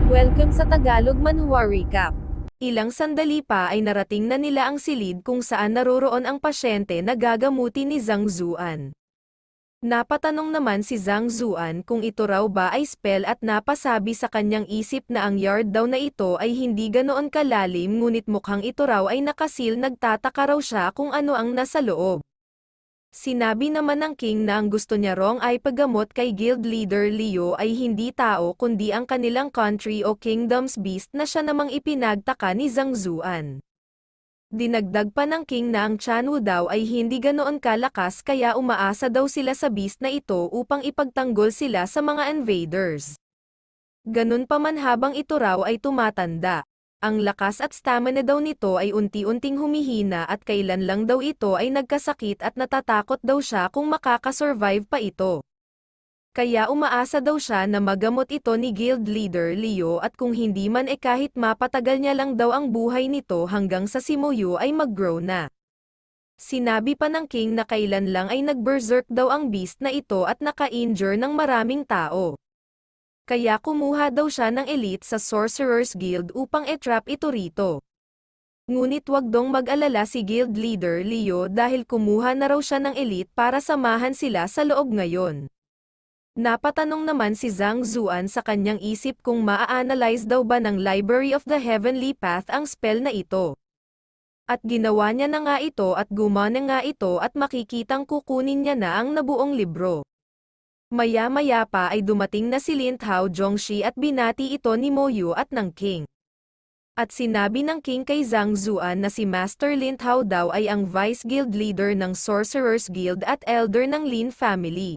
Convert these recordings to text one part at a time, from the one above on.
Welcome sa Tagalog Manhwa Recap. Ilang sandali pa ay narating na nila ang silid kung saan naroroon ang pasyente na gagamutin ni Zhang Zuan. Napatanong naman si Zhang Zuan kung ito raw ba ay spell at napasabi sa kanyang isip na ang yard daw na ito ay hindi ganoon kalalim ngunit mukhang ito raw ay nakasil. Nagtataka raw siya kung ano ang nasa loob. Sinabi naman ng king na ang gusto niya rong ay paggamot kay guild leader Leo ay hindi tao kundi ang kanilang country o kingdom's beast na siya namang ipinagtaka ni Zhang Zuan. Dinagdag pa ng king na ang Chanwu daw ay hindi ganoon kalakas kaya umaasa daw sila sa beast na ito upang ipagtanggol sila sa mga invaders. Ganun pa man habang ito raw ay tumatanda. Ang lakas at stamina daw nito ay unti-unting humihina at kailan lang daw ito ay nagkasakit at natatakot daw siya kung makakasurvive pa ito. Kaya umaasa daw siya na magamot ito ni guild leader Leo at kung hindi man kahit mapatagal niya lang daw ang buhay nito hanggang sa si Moyu ay mag-grow na. Sinabi pa ng king na kailan lang ay nag-berserk daw ang beast na ito at naka-injure ng maraming tao. Kaya kumuha daw siya ng elite sa Sorcerer's Guild upang e-trap ito rito. Ngunit wag dong mag-alala si guild leader Leo dahil kumuha na raw siya ng elite para samahan sila sa loob ngayon. Napatanong naman si Zhang Zuan sa kanyang isip kung maa-analyze daw ba ng Library of the Heavenly Path ang spell na ito. At ginawa niya na nga ito at gumana nga ito at makikitang kukunin niya na ang nabuong libro. Maya-maya pa ay dumating na si Lin Hao Zhongxi at binati ito ni Moyu at ng king. At sinabi ng king kay Zhang Zuan na si Master Lin Hao daw ay ang vice guild leader ng Sorcerer's Guild at elder ng Lin family.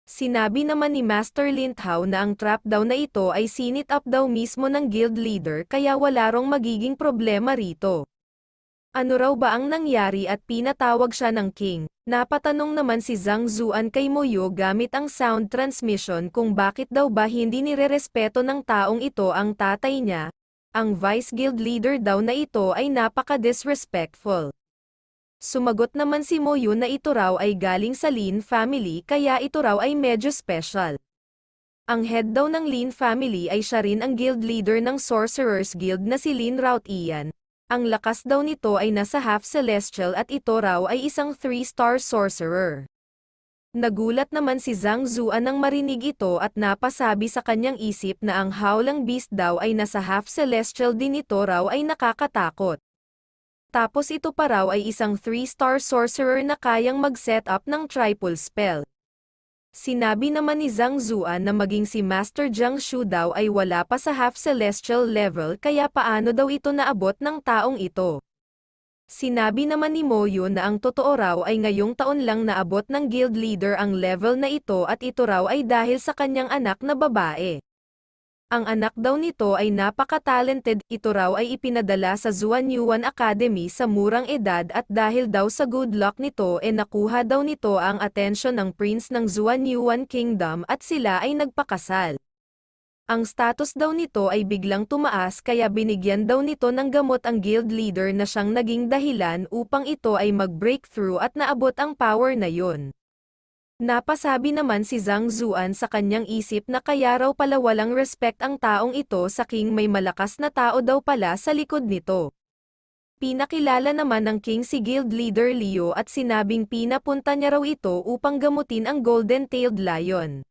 Sinabi naman ni Master Lin Hao na ang trap daw na ito ay sinit up daw mismo ng guild leader kaya wala rong magiging problema rito. Ano raw ba ang nangyari at pinatawag siya ng king? Napatanong naman si Zhang Zuan kay Moyu gamit ang sound transmission kung bakit daw ba hindi nirerespeto ng taong ito ang tatay niya. Ang vice guild leader daw na ito ay napaka-disrespectful. Sumagot naman si Moyu na ito raw ay galing sa Lin family kaya ito raw ay medyo special. Ang head daw ng Lin family ay siya rin ang guild leader ng Sorcerer's Guild na si Lin Raotian. Ang lakas daw nito ay nasa half celestial at ito raw ay isang 3-star sorcerer. Nagulat naman si Zhang Zuan nang marinig ito at napasabi sa kanyang isip na ang howling beast daw ay nasa half celestial din ito raw ay nakakatakot. Tapos ito pa raw ay isang 3-star sorcerer na kayang mag-set up ng triple spell. Sinabi naman ni Zhang Zuan na maging si Master Jiang Shu daw ay wala pa sa half celestial level kaya paano daw ito naabot ng taong ito. Sinabi naman ni Moyu na ang totoo raw ay ngayong taon lang naabot ng guild leader ang level na ito at ito raw ay dahil sa kanyang anak na babae. Ang anak daw nito ay napaka-talented, ito raw ay ipinadala sa Zuanyuan Academy sa murang edad at dahil daw sa good luck nito nakuha daw nito ang atensyon ng prince ng Zuanyuan Kingdom at sila ay nagpakasal. Ang status daw nito ay biglang tumaas kaya binigyan daw nito ng gamot ang guild leader na siyang naging dahilan upang ito ay mag-breakthrough at naabot ang power na yun. Napasabi naman si Zhang Zuan sa kanyang isip na kaya raw pala walang respect ang taong ito sa king may malakas na tao daw pala sa likod nito. Pinakilala naman ng king si guild leader Leo at sinabing pinapunta niya raw ito upang gamutin ang golden-tailed lion.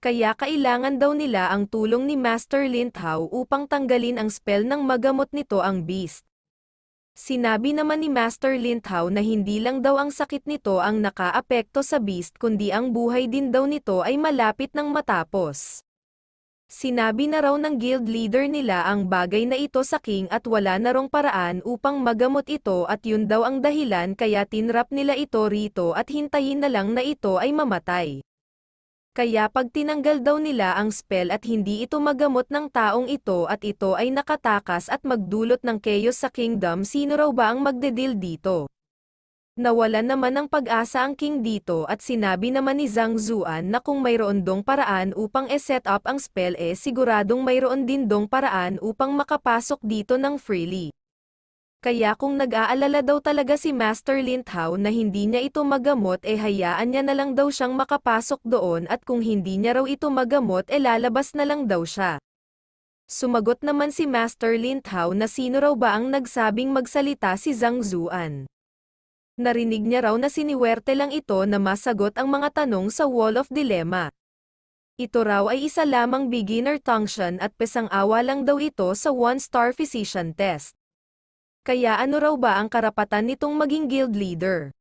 Kaya kailangan daw nila ang tulong ni Master Lin Hao upang tanggalin ang spell ng magamot nito ang beast. Sinabi naman ni Master Lin Hao na hindi lang daw ang sakit nito ang nakaapekto sa beast kundi ang buhay din daw nito ay malapit ng matapos. Sinabi na raw ng guild leader nila ang bagay na ito sa king at wala na rong paraan upang magamot ito at yun daw ang dahilan kaya tinrap nila ito rito at hintayin na lang na ito ay mamatay. Kaya pag tinanggal daw nila ang spell at hindi ito magamot ng taong ito at ito ay nakatakas at magdulot ng chaos sa kingdom, sino raw ba ang magdedil dito? Nawalan naman ng pag-asa ang king dito at sinabi naman ni Zhang Zuan na kung mayroon dong paraan upang set up ang spell siguradong mayroon din dong paraan upang makapasok dito ng freely. Kaya kung nag-aalala daw talaga si Master Lin Hao na hindi niya ito magamot hayaan niya na lang daw siyang makapasok doon at kung hindi niya raw ito magamot lalabas na lang daw siya. Sumagot naman si Master Lin Tao na sino raw ba ang nagsabing magsalita si Zhang Zuan. Narinig niya raw na siniwerte lang ito na masagot ang mga tanong sa Wall of Dilemma. Ito raw ay isa lamang beginner function at pesang-awa lang daw ito sa 1-star physician test. Kaya ano raw ba ang karapatan nitong maging guild leader?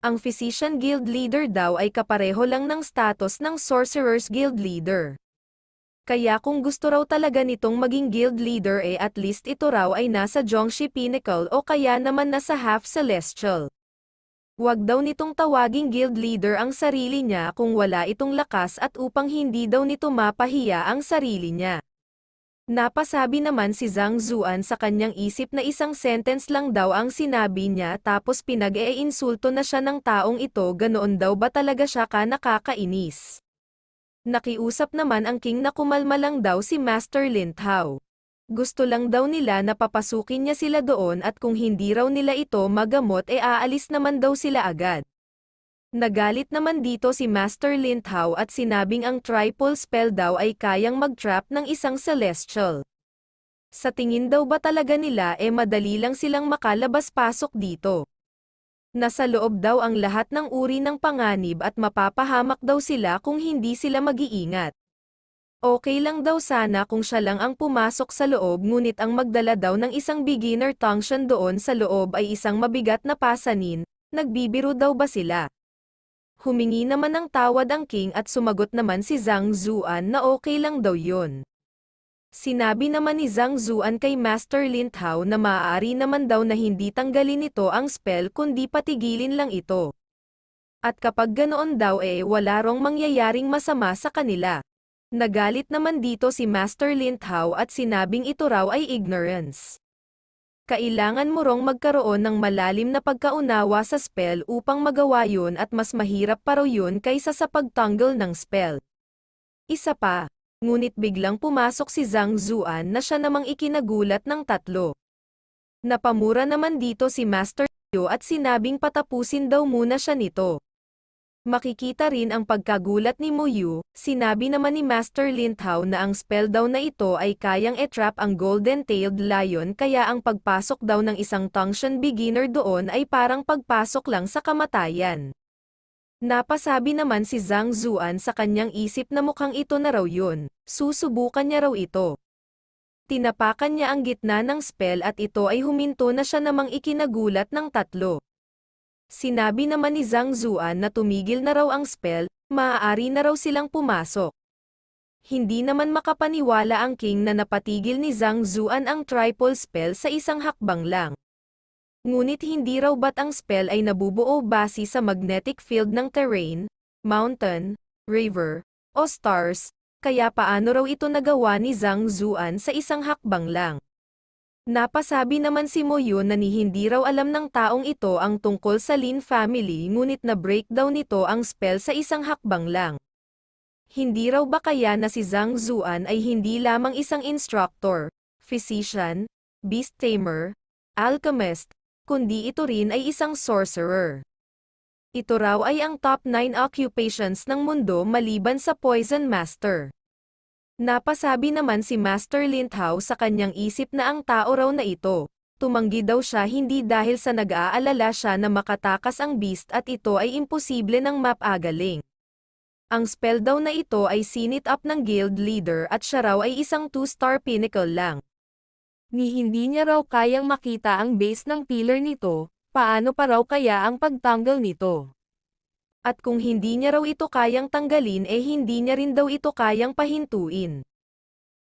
Ang physician guild leader daw ay kapareho lang ng status ng sorcerer's guild leader. Kaya kung gusto raw talaga nitong maging guild leader at least ito raw ay nasa Zhongxi Pinnacle o kaya naman nasa Half Celestial. Huwag daw nitong tawaging guild leader ang sarili niya kung wala itong lakas at upang hindi daw nito mapahiya ang sarili niya. Napasabi naman si Zhang Zuan sa kanyang isip na isang sentence lang daw ang sinabi niya tapos pinag-iinsulto na siya ng taong ito, ganoon daw ba talaga siya ka nakakainis? Nakiusap naman ang king na kumalma lang daw si Master Lin Tao. Gusto lang daw nila na papasukin niya sila doon at kung hindi raw nila ito magamot aalis naman daw sila agad. Nagalit naman dito si Master Lin Tao at sinabing ang triple spell daw ay kayang mag-trap ng isang celestial. Sa tingin daw ba talaga nila madali lang silang makalabas-pasok dito? Nasa loob daw ang lahat ng uri ng panganib at mapapahamak daw sila kung hindi sila mag-iingat. Okay lang daw sana kung siya lang ang pumasok sa loob ngunit ang magdala daw ng isang beginner function doon sa loob ay isang mabigat na pasanin, nagbibiro daw ba sila? Humingi naman ng tawad ang king at sumagot naman si Zhang Zuan na okay lang daw yun. Sinabi naman ni Zhang Zuan kay Master Lin Tao na maaari naman daw na hindi tanggalin nito ang spell kundi patigilin lang ito. At kapag ganoon daw wala rong mangyayaring masama sa kanila. Nagalit naman dito si Master Lin Tao at sinabing ito raw ay ignorance. Kailangan mo rong magkaroon ng malalim na pagkaunawa sa spell upang magawa yun at mas mahirap pa raw yun kaysa sa pagtanggal ng spell. Isa pa. Ngunit biglang pumasok si Zhang Zuan na siya namang ikinagulat ng tatlo. Napamura naman dito si Master Yu at sinabing patapusin daw muna siya nito. Makikita rin ang pagkagulat ni Mo Yu, sinabi naman ni Master Lin Tao na ang spell daw na ito ay kayang trap ang Golden-Tailed Lion kaya ang pagpasok daw ng isang function beginner doon ay parang pagpasok lang sa kamatayan. Napasabi naman si Zhang Zuan sa kanyang isip na mukhang ito na raw yun, susubukan niya raw ito. Tinapakan niya ang gitna ng spell at ito ay huminto na siya namang ikinagulat ng tatlo. Sinabi naman ni Zhang Zuan na tumigil na raw ang spell, maaari na raw silang pumasok. Hindi naman makapaniwala ang king na napatigil ni Zhang Zuan ang triple spell sa isang hakbang lang. Ngunit hindi raw ba't ang spell ay nabubuo base sa magnetic field ng terrain, mountain, river, o stars, kaya paano raw ito nagawa ni Zhang Zuan sa isang hakbang lang. Napasabi naman si Mo Yu na hindi raw alam ng taong ito ang tungkol sa Lin family ngunit na-break daw nito ang spell sa isang hakbang lang. Hindi raw ba kaya na si Zhang Zuan ay hindi lamang isang instructor, physician, beast tamer, alchemist, kundi ito rin ay isang sorcerer. Ito raw ay ang top 9 occupations ng mundo maliban sa Poison Master. Napasabi naman si Master Lin Tao sa kanyang isip na ang tao raw na ito, tumanggi daw siya hindi dahil sa nag-aalala siya na makatakas ang beast at ito ay imposible ng mapagaling. Ang spell daw na ito ay sinit up ng guild leader at siya raw ay isang 2-star pinnacle lang. Hindi niya raw kayang makita ang base ng pillar nito, paano pa raw kaya ang pagtanggal nito? At kung hindi niya raw ito kayang tanggalin hindi niya rin daw ito kayang pahintuin.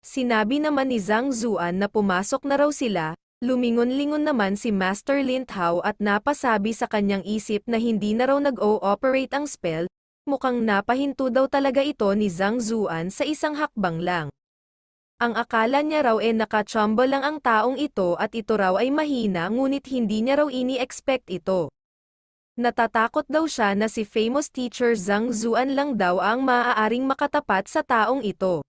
Sinabi naman ni Zhang Zuan na pumasok na raw sila, lumingon-lingon naman si Master Lin Tao at napasabi sa kanyang isip na hindi na raw nag-ooperate ang spell, mukhang napahinto daw talaga ito ni Zhang Zuan sa isang hakbang lang. Ang akala niya raw nakachamba lang ang taong ito at ito raw ay mahina ngunit hindi niya raw ini-expect ito. Natatakot daw siya na si famous teacher Zhang Zuan lang daw ang maaaring makatapat sa taong ito.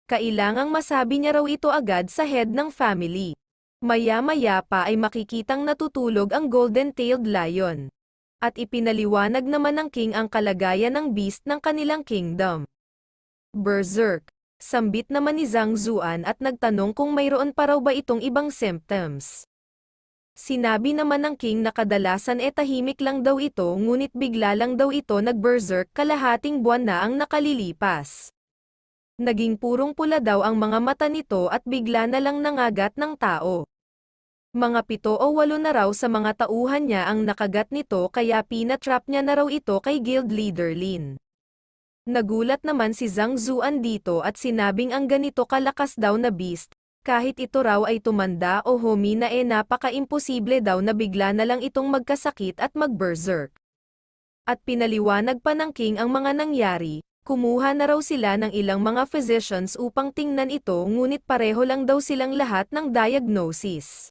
Kailangang masabi niya raw ito agad sa head ng family. Maya-maya pa ay makikitang natutulog ang Golden-Tailed Lion. At ipinaliwanag naman ng king ang kalagayan ng beast ng kanilang kingdom. Berserk. Sambit naman ni Zhang Zuan at nagtanong kung mayroon pa raw ba itong ibang symptoms. Sinabi naman ng king na kadalasan tahimik lang daw ito ngunit bigla lang daw ito nag-berserk kalahating buwan na ang nakalilipas. Naging purong pula daw ang mga mata nito at bigla na lang nangagat ng tao. Mga 7 o 8 na raw sa mga tauhan niya ang nakagat nito kaya pinatrap niya na raw ito kay guild leader Lin. Nagulat naman si Zhang Zuan dito at sinabing ang ganito kalakas daw na beast, kahit ito raw ay tumanda o humina napaka-imposible daw na bigla na lang itong magkasakit at mag-berserk. At pinaliwanag pa ng king ang mga nangyari, kumuha na raw sila ng ilang mga physicians upang tingnan ito ngunit pareho lang daw silang lahat ng diagnosis.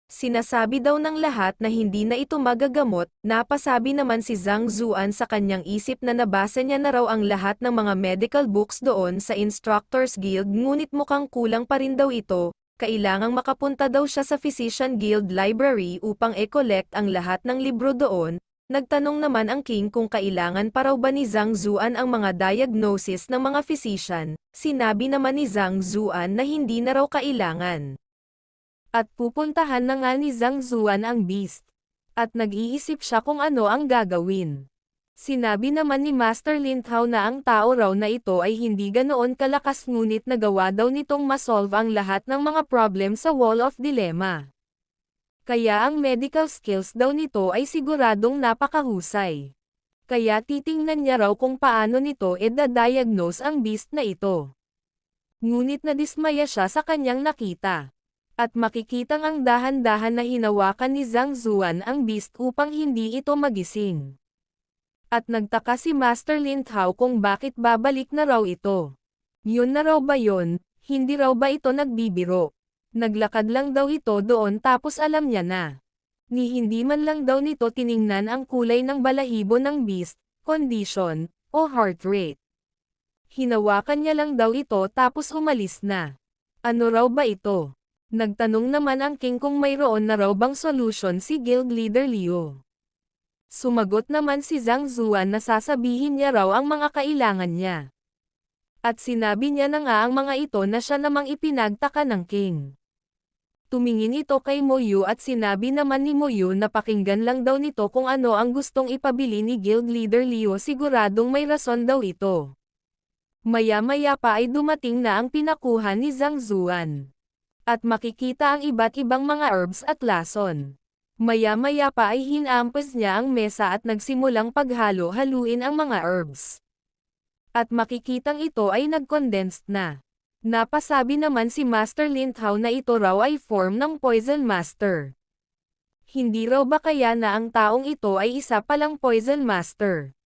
Sinasabi daw ng lahat na hindi na ito magagamot, napasabi naman si Zhang Zuan sa kanyang isip na nabasa niya na raw ang lahat ng mga medical books doon sa Instructors Guild ngunit mukhang kulang pa rin daw ito, kailangang makapunta daw siya sa Physician Guild Library upang i-collect ang lahat ng libro doon. Nagtanong naman ang king kung kailangan pa raw ba ni Zhang Zuan ang mga diagnosis ng mga physician, sinabi naman ni Zhang Zuan na hindi na raw kailangan. At pupuntahan na nga ni Zhang Zuan ang beast. At nag-iisip siya kung ano ang gagawin. Sinabi naman ni Master Lin Tao na ang tao raw na ito ay hindi ganoon kalakas ngunit nagawa daw nitong masolve ang lahat ng mga problem sa Wall of Dilemma. Kaya ang medical skills daw nito ay siguradong napakahusay. Kaya titingnan niya raw kung paano nito da-diagnose ang beast na ito. Ngunit nadismaya siya sa kanyang nakita. At makikitang ang dahan-dahan na hinawakan ni Zhang Zuan ang beast upang hindi ito magising. At nagtaka si Master Lin Tao kung bakit babalik na raw ito. Yun na raw ba yun, hindi raw ba ito nagbibiro? Naglakad lang daw ito doon tapos alam niya na. Ni hindi man lang daw nito tiningnan ang kulay ng balahibo ng beast, condition, o heart rate. Hinawakan niya lang daw ito tapos umalis na. Ano raw ba ito? Nagtanong naman ang king kung mayroon na raw bang solution si guild leader Liu. Sumagot naman si Zhang Zuan na sasabihin niya raw ang mga kailangan niya. At sinabi niya na nga ang mga ito na siya namang ipinagtaka ng king. Tumingin ito kay Mo Yu at sinabi naman ni Mo Yu na pakinggan lang daw nito kung ano ang gustong ipabili ni guild leader Liu, siguradong may rason daw ito. Maya-maya pa ay dumating na ang pinakuha ni Zhang Zuan. At makikita ang iba't ibang mga herbs at lason. Maya-maya pa ay hinampas niya ang mesa at nagsimulang paghalo-haluin ang mga herbs. At makikitang ito ay nag-condensed na. Napasabi naman si Master Lin Tao na ito raw ay form ng Poison Master. Hindi raw ba kaya na ang taong ito ay isa palang Poison Master?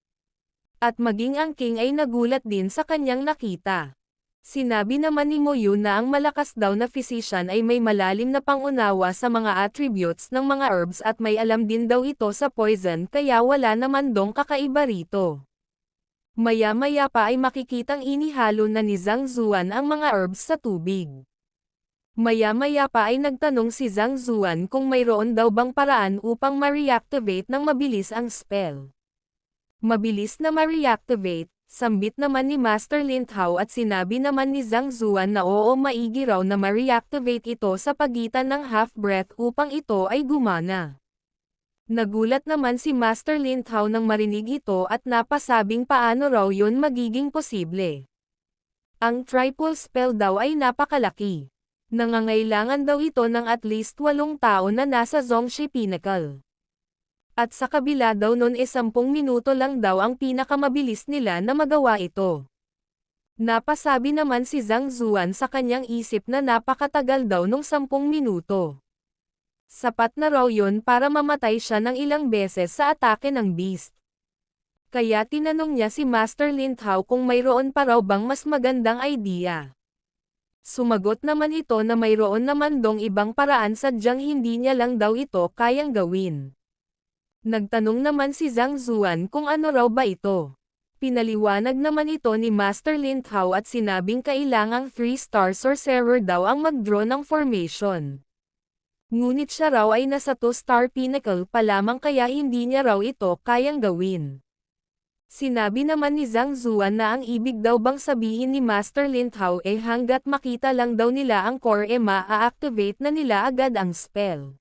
At maging ang king ay nagulat din sa kanyang nakita. Sinabi naman ni Mo Yu na ang malakas daw na physician ay may malalim na pangunawa sa mga attributes ng mga herbs at may alam din daw ito sa poison kaya wala naman dong kakaiba rito. Maya-maya pa ay makikitang inihalo na ni Zhang Zuan ang mga herbs sa tubig. Maya-maya pa ay nagtanong si Zhang Zuan kung mayroon daw bang paraan upang ma-reactivate ng mabilis ang spell. Mabilis na ma-reactivate. Sambit naman ni Master Lin Tao at sinabi naman ni Zhang Zuan na oo, maigi raw na ma-reactivate ito sa pagitan ng half-breath upang ito ay gumana. Nagulat naman si Master Lin Tao nang marinig ito at napasabing paano raw yun magiging posible. Ang triple spell daw ay napakalaki. Nangangailangan daw ito ng at least 8 tao na nasa Zhongxi Pinnacle. At sa kabila daw nun 10 minuto lang daw ang pinakamabilis nila na magawa ito. Napasabi naman si Zhang Zuan sa kanyang isip na napakatagal daw nung 10 minuto. Sapat na raw yun para mamatay siya ng ilang beses sa atake ng beast. Kaya tinanong niya si Master Lin Tao kung mayroon pa raw bang mas magandang idea. Sumagot naman ito na mayroon naman dong ibang paraan sadyang hindi niya lang daw ito kayang gawin. Nagtanong naman si Zhang Zuan kung ano raw ba ito. Pinaliwanag naman ito ni Master Lin Tao at sinabing kailangang 3-star sorcerer daw ang mag-draw ng formation. Ngunit siya raw ay nasa 2-star pinnacle pa lamang kaya hindi niya raw ito kayang gawin. Sinabi naman ni Zhang Zuan na ang ibig daw bang sabihin ni Master Lin Tao hanggat makita lang daw nila ang core maa-activate na nila agad ang spell.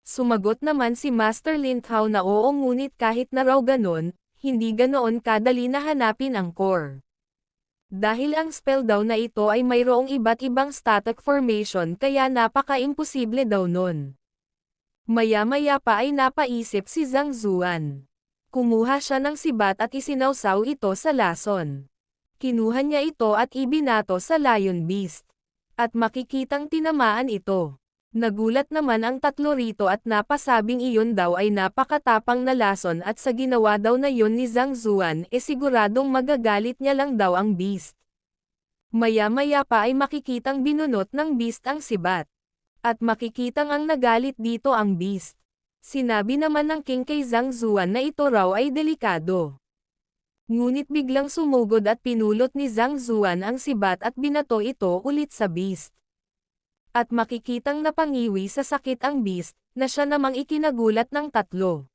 Sumagot naman si Master Lin Tao na oo ngunit kahit na raw ganon, hindi ganoon kadali na hanapin ang core. Dahil ang spell daw na ito ay mayroong iba't ibang static formation kaya napaka-imposible daw nun. Maya-maya pa ay napaisip si Zhang Zuan. Kumuha siya ng sibat at isinawsaw ito sa lason. Kinuha niya ito at ibinato sa Lion Beast. At makikitang tinamaan ito. Nagulat naman ang tatlo rito at napasabing iyon daw ay napakatapang na lason at sa ginawa daw na yun ni Zhang Zuan siguradong magagalit niya lang daw ang Beast. Maya-maya pa ay makikitang binunot ng Beast ang sibat. At makikitang ang nagalit dito ang Beast. Sinabi naman ng King kay Zhang Zuan na ito raw ay delikado. Ngunit biglang sumugod at pinulot ni Zhang Zuan ang sibat at binato ito ulit sa Beast. At makikitang napangiwi sa sakit ang Beast, na siya namang ikinagulat ng tatlo.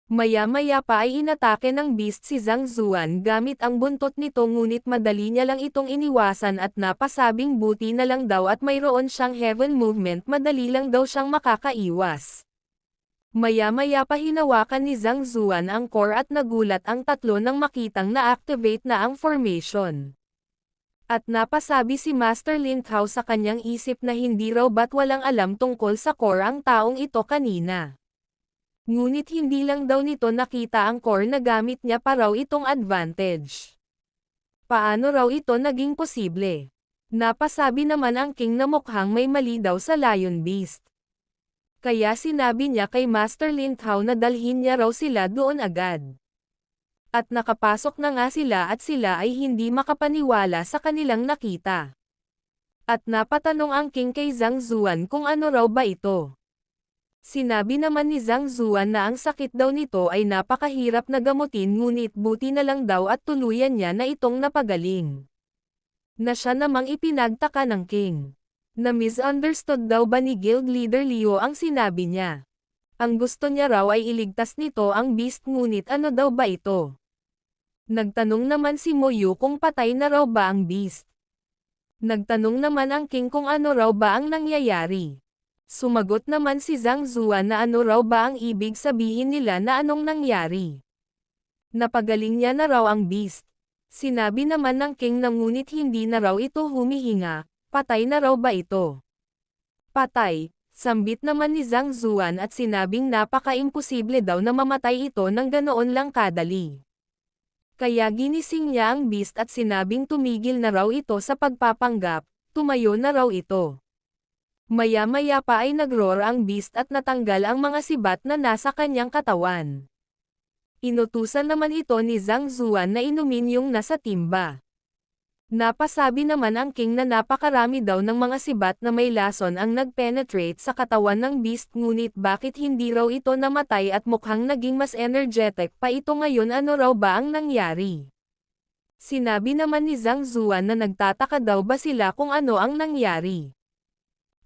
Maya-maya pa ay inatake ng Beast si Zhang Zuan gamit ang buntot nito ngunit madali niya lang itong iniwasan at napasabing buti na lang daw at mayroon siyang heaven movement madali lang daw siyang makakaiwas. Maya-maya pa hinawakan ni Zhang Zuan ang core at nagulat ang tatlo nang makitang na-activate na ang formation. At napasabi si Master Lin Tao sa kanyang isip na hindi raw ba't walang alam tungkol sa core ang taong ito kanina. Ngunit hindi lang daw nito nakita ang core na gamit niya pa raw itong advantage. Paano raw ito naging posible? Napasabi naman ang King na mukhang may mali daw sa Lion Beast. Kaya sinabi niya kay Master Lin Tao na dalhin niya raw sila doon agad. At nakapasok na nga sila at sila ay hindi makapaniwala sa kanilang nakita. At napatanong ang King kay Zhang Zuan kung ano raw ba ito. Sinabi naman ni Zhang Zuan na ang sakit daw nito ay napakahirap na gamutin ngunit buti na lang daw at tuluyan niya na itong napagaling. Na siya namang ipinagtaka ng King. Na misunderstood daw ba ni Guild Leader Leo ang sinabi niya. Ang gusto niya raw ay iligtas nito ang Beast ngunit ano daw ba ito? Nagtanong naman si Moyu kung patay na raw ba ang Beast. Nagtanong naman ang King kung ano raw ba ang nangyayari. Sumagot naman si Zhang Zuan na ano raw ba ang ibig sabihin nila na anong nangyari. Napagaling niya na raw ang Beast. Sinabi naman ng King na ngunit hindi na raw ito humihinga. Patay na raw ba ito? Patay, sambit naman ni Zhang Zuan at sinabing napaka-imposible daw na mamatay ito ng ganoon lang kadali. Kaya ginising niya ang Beast at sinabing tumigil na raw ito sa pagpapanggap, tumayo na raw ito. Maya-maya pa ay nagroar ang Beast at natanggal ang mga sibat na nasa kanyang katawan. Inutusan naman ito ni Zhang Zuan na inumin yung nasa timba. Napasabi naman ang King na napakarami daw ng mga sibat na may lason ang nag-penetrate sa katawan ng Beast ngunit bakit hindi raw ito namatay at mukhang naging mas energetic pa ito ngayon ano raw ba ang nangyari? Sinabi naman ni Zhang Zuan na nagtataka daw ba sila kung ano ang nangyari.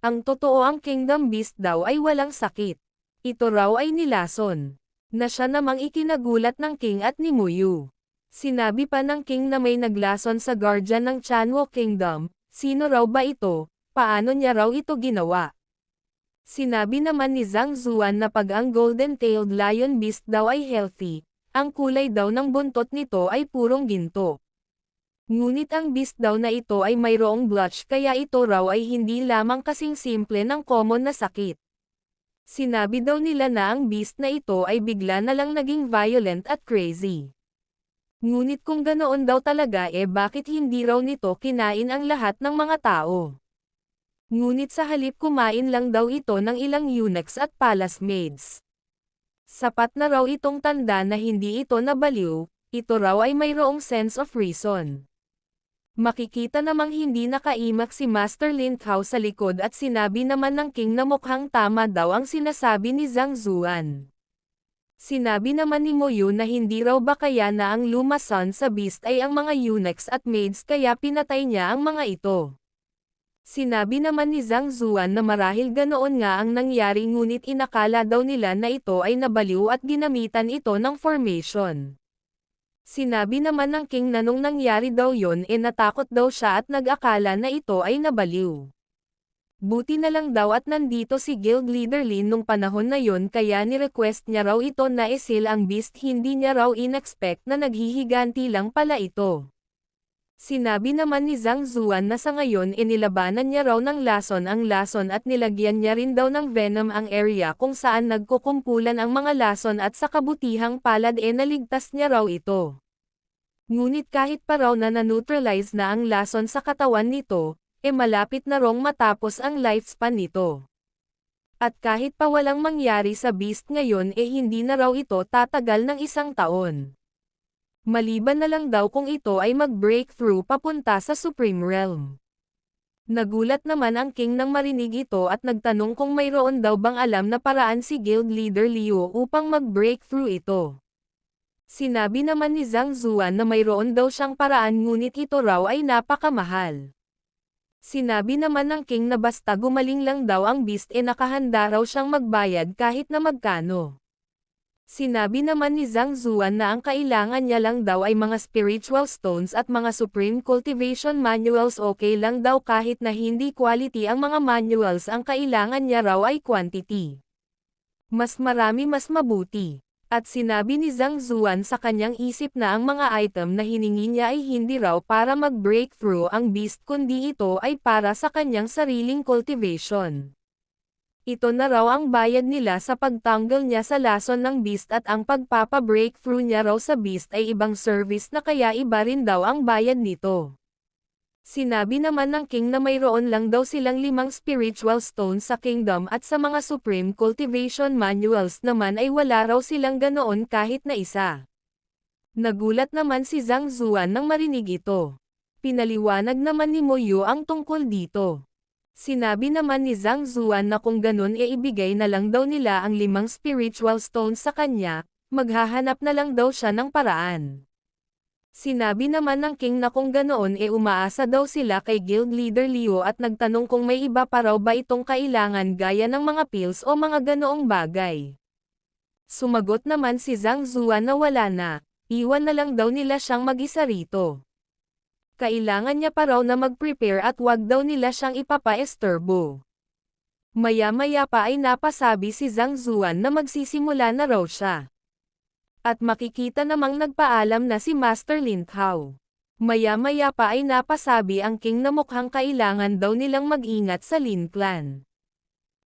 Ang totoo ang Kingdom Beast daw ay walang sakit. Ito raw ay nilason. Na siya namang ikinagulat ng King at ni Moyu. Sinabi pa ng King na may naglason sa guardian ng Chanwo Kingdom, sino raw ba ito, paano niya raw ito ginawa? Sinabi naman ni Zhang Zuan na pag ang golden-tailed lion beast daw ay healthy, ang kulay daw ng buntot nito ay purong ginto. Ngunit ang beast daw na ito ay mayroong blotch kaya ito raw ay hindi lamang kasing simple ng common na sakit. Sinabi daw nila na ang beast na ito ay bigla na lang naging violent at crazy. Ngunit kung ganoon daw talaga bakit hindi raw nito kinain ang lahat ng mga tao? Ngunit sa halip kumain lang daw ito ng ilang eunuchs at palace maids. Sapat na raw itong tanda na hindi ito nabaliw, ito raw ay mayroong sense of reason. Makikita namang hindi nakaimak si Master Lin Tao sa likod at sinabi naman ng King na mukhang tama daw ang sinasabi ni Zhang Zuan. Sinabi naman ni Moyu na hindi raw ba kaya na ang lumason sa beast ay ang mga eunuchs at maids kaya pinatay niya ang mga ito. Sinabi naman ni Zhang Zuan na marahil ganoon nga ang nangyari ngunit inakala daw nila na ito ay nabaliw at ginamitan ito ng formation. Sinabi naman ng king na nung nangyari daw yon natakot daw siya at nag-akala na ito ay nabaliw. Buti na lang daw at nandito si guild leader Lin nung panahon na yon kaya ni-request niya raw ito na isil ang beast, hindi niya raw in-expect na naghihiganti lang pala ito. Sinabi naman ni Zhang Zuan na sa ngayon inilabanan niya raw ng lason ang lason at nilagyan niya rin daw ng venom ang area kung saan nagkukumpulan ang mga lason at sa kabutihang palad naligtas niya raw ito. Ngunit kahit pa raw na na-neutralize na ang lason sa katawan nito, malapit na rong matapos ang lifespan nito. At kahit pa walang mangyari sa beast ngayon hindi na raw ito tatagal ng 1 taon. Maliban na lang daw kung ito ay mag-breakthrough papunta sa Supreme Realm. Nagulat naman ang king nang marinig ito at nagtanong kung mayroon daw bang alam na paraan si guild leader Liu upang mag-breakthrough ito. Sinabi naman ni Zhang Zuan na mayroon daw siyang paraan ngunit ito raw ay napakamahal. Sinabi naman ng king na basta gumaling lang daw ang beast nakahanda raw siyang magbayad kahit na magkano. Sinabi naman ni Zhang Zuan na ang kailangan niya lang daw ay mga spiritual stones at mga supreme cultivation manuals, okay lang daw kahit na hindi quality ang mga manuals, ang kailangan niya raw ay quantity. Mas marami mas mabuti. At sinabi ni Zhang Zuan sa kanyang isip na ang mga item na hiningi niya ay hindi raw para mag-breakthrough ang beast kundi ito ay para sa kanyang sariling cultivation. Ito na raw ang bayad nila sa pagtanggal niya sa lason ng beast at ang pagpapa-breakthrough niya raw sa beast ay ibang service na kaya iba rin daw ang bayad nito. Sinabi naman ng king na mayroon lang daw silang 5 spiritual stones sa kingdom at sa mga supreme cultivation manuals naman ay wala raw silang ganoon kahit na isa. Nagulat naman si Zhang Zuan nang marinig ito. Pinaliwanag naman ni Mo Yu ang tungkol dito. Sinabi naman ni Zhang Zuan na kung ganun ibigay na lang daw nila ang 5 spiritual stones sa kanya, maghahanap na lang daw siya ng paraan. Sinabi naman ng king na kung ganoon umaasa daw sila kay guild leader Liu at nagtanong kung may iba pa raw ba itong kailangan gaya ng mga pills o mga ganoong bagay. Sumagot naman si Zhang Zuan na wala na, iwan na lang daw nila siyang mag-isa rito. Kailangan niya pa raw na mag-prepare at wag daw nila siyang ipapa-estorbo. Maya-maya pa ay napasabi si Zhang Zuan na magsisimula na raw siya. At makikita namang nagpaalam na si Master Lin Kao. Maya-maya pa ay napasabi ang king na mukhang kailangan daw nilang mag-ingat sa Lin Clan.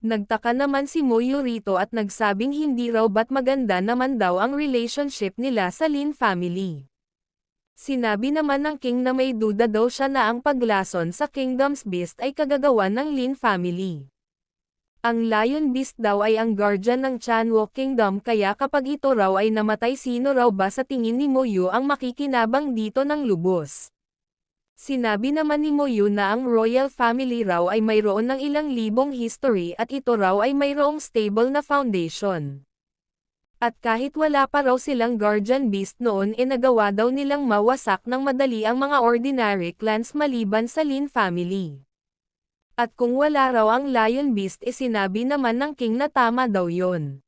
Nagtaka naman si Mo Yu rito at nagsabing hindi raw ba't maganda naman daw ang relationship nila sa Lin family. Sinabi naman ng king na may duda daw siya na ang paglason sa Kingdom's Beast ay kagagawan ng Lin family. Ang Lion Beast daw ay ang guardian ng Chanwo Kingdom kaya kapag ito raw ay namatay sino raw ba sa tingin ni Mo Yu ang makikinabang dito ng lubos. Sinabi naman ni Mo Yu na ang royal family raw ay mayroon ng ilang libong history at ito raw ay mayroong stable na foundation. At kahit wala pa raw silang guardian beast noon nagawa daw nilang mawasak ng madali ang mga ordinary clans maliban sa Lin family. At kung wala raw ang Lion Beast sinabi naman ng king na tama daw yon.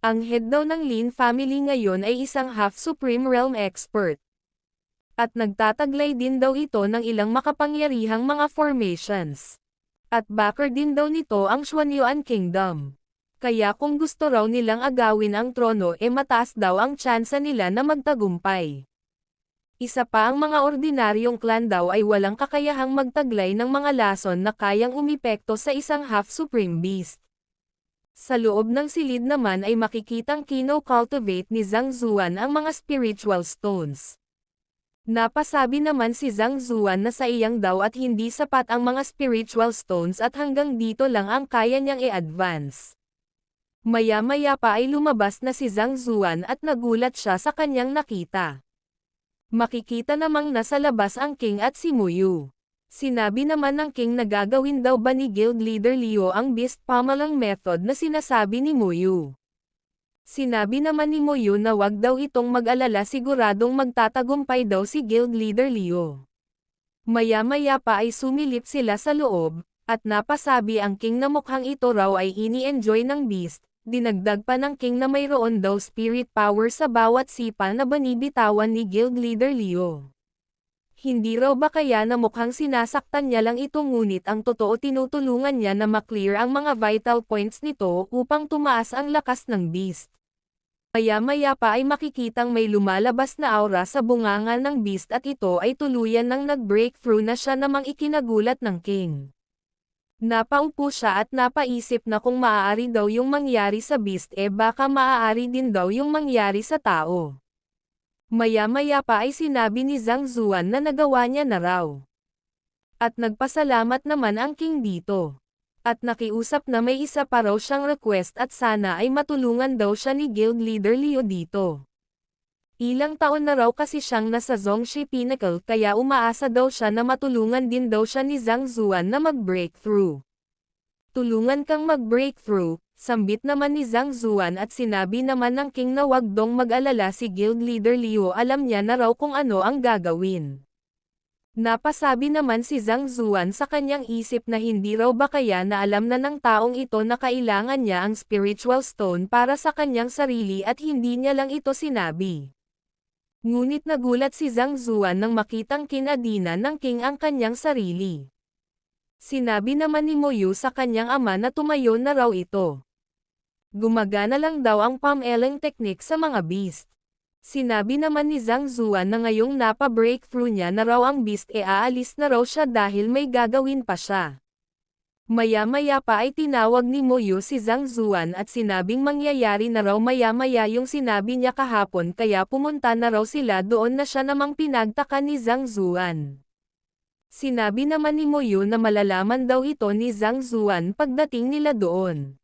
Ang head daw ng Lin family ngayon ay isang half Supreme Realm expert. At nagtataglay din daw ito ng ilang makapangyarihang mga formations. At backer din daw nito ang Xuanyuan Kingdom. Kaya kung gusto raw nilang agawin ang trono mataas daw ang tsansa nila na magtagumpay. Isa pa ang mga ordinaryong clan daw ay walang kakayahang magtaglay ng mga lason na kayang umipekto sa isang half Supreme Beast. Sa loob ng silid naman ay makikitang kino-cultivate ni Zhang Zuan ang mga spiritual stones. Napasabi naman si Zhang Zuan na sa iyang daw at hindi sapat ang mga spiritual stones at hanggang dito lang ang kaya niyang i-advance. Maya-maya pa ay lumabas na si Zhang Zuan at nagulat siya sa kanyang nakita. Makikita namang nasa labas ang king at si Mo Yu. Sinabi naman ng king na gagawin daw ba ni guild leader Liu ang beast pummeling method na sinasabi ni Mo Yu. Sinabi naman ni Mo Yu na wag daw itong mag-alala, siguradong magtatagumpay daw si guild leader Liu. Maya-maya pa ay sumilip sila sa loob, at napasabi ang king na mukhang ito raw ay ini-enjoy ng beast, Dinagdag pa ng King na mayroon daw spirit power sa bawat sipa na banibitawan ni Guild Leader Leo. Hindi raw ba kaya na mukhang sinasaktan niya lang ito ngunit ang totoo tinutulungan niya na maklear ang mga vital points nito upang tumaas ang lakas ng beast. Maya-maya pa ay makikitang may lumalabas na aura sa bunganga ng beast at ito ay tuluyan nang nag-breakthrough na siya namang ikinagulat ng King. Napaupo siya at napaisip na kung maaari daw yung mangyari sa beast baka maaari din daw yung mangyari sa tao. Maya-maya pa ay sinabi ni Zhang Zuan na nagawa niya na raw. At nagpasalamat naman ang King dito. At nakiusap na may isa pa raw siyang request at sana ay matulungan daw siya ni Guild Leader Leo dito. Ilang taon na raw kasi siyang nasa Zhongxi Pinnacle kaya umaasa daw siya na matulungan din daw siya ni Zhang Zuan na mag-breakthrough. Tulungan kang mag-breakthrough, sambit naman ni Zhang Zuan at sinabi naman ng King na wag dong mag-alala si Guild Leader Leo alam niya na raw kung ano ang gagawin. Napasabi naman si Zhang Zuan sa kanyang isip na hindi raw ba kaya na alam na ng taong ito na kailangan niya ang spiritual stone para sa kanyang sarili at hindi niya lang ito sinabi. Ngunit nagulat si Zhang Zuan nang makitang kinadinan ng King ang kanyang sarili. Sinabi naman ni Mo Yu sa kanyang ama na tumayo na raw ito. Gumagana lang daw ang pummeling technique sa mga beast. Sinabi naman ni Zhang Zuan na ngayong napa-breakthrough niya na raw ang beast aalis na raw siya dahil may gagawin pa siya. Maya-maya pa ay tinawag ni Mo Yu si Zhang Zuan at sinabing mangyayari na raw maya-maya yung sinabi niya kahapon kaya pumunta na raw sila doon na siya namang pinagtaka ni Zhang Zuan. Sinabi naman ni Mo Yu na malalaman daw ito ni Zhang Zuan pagdating nila doon.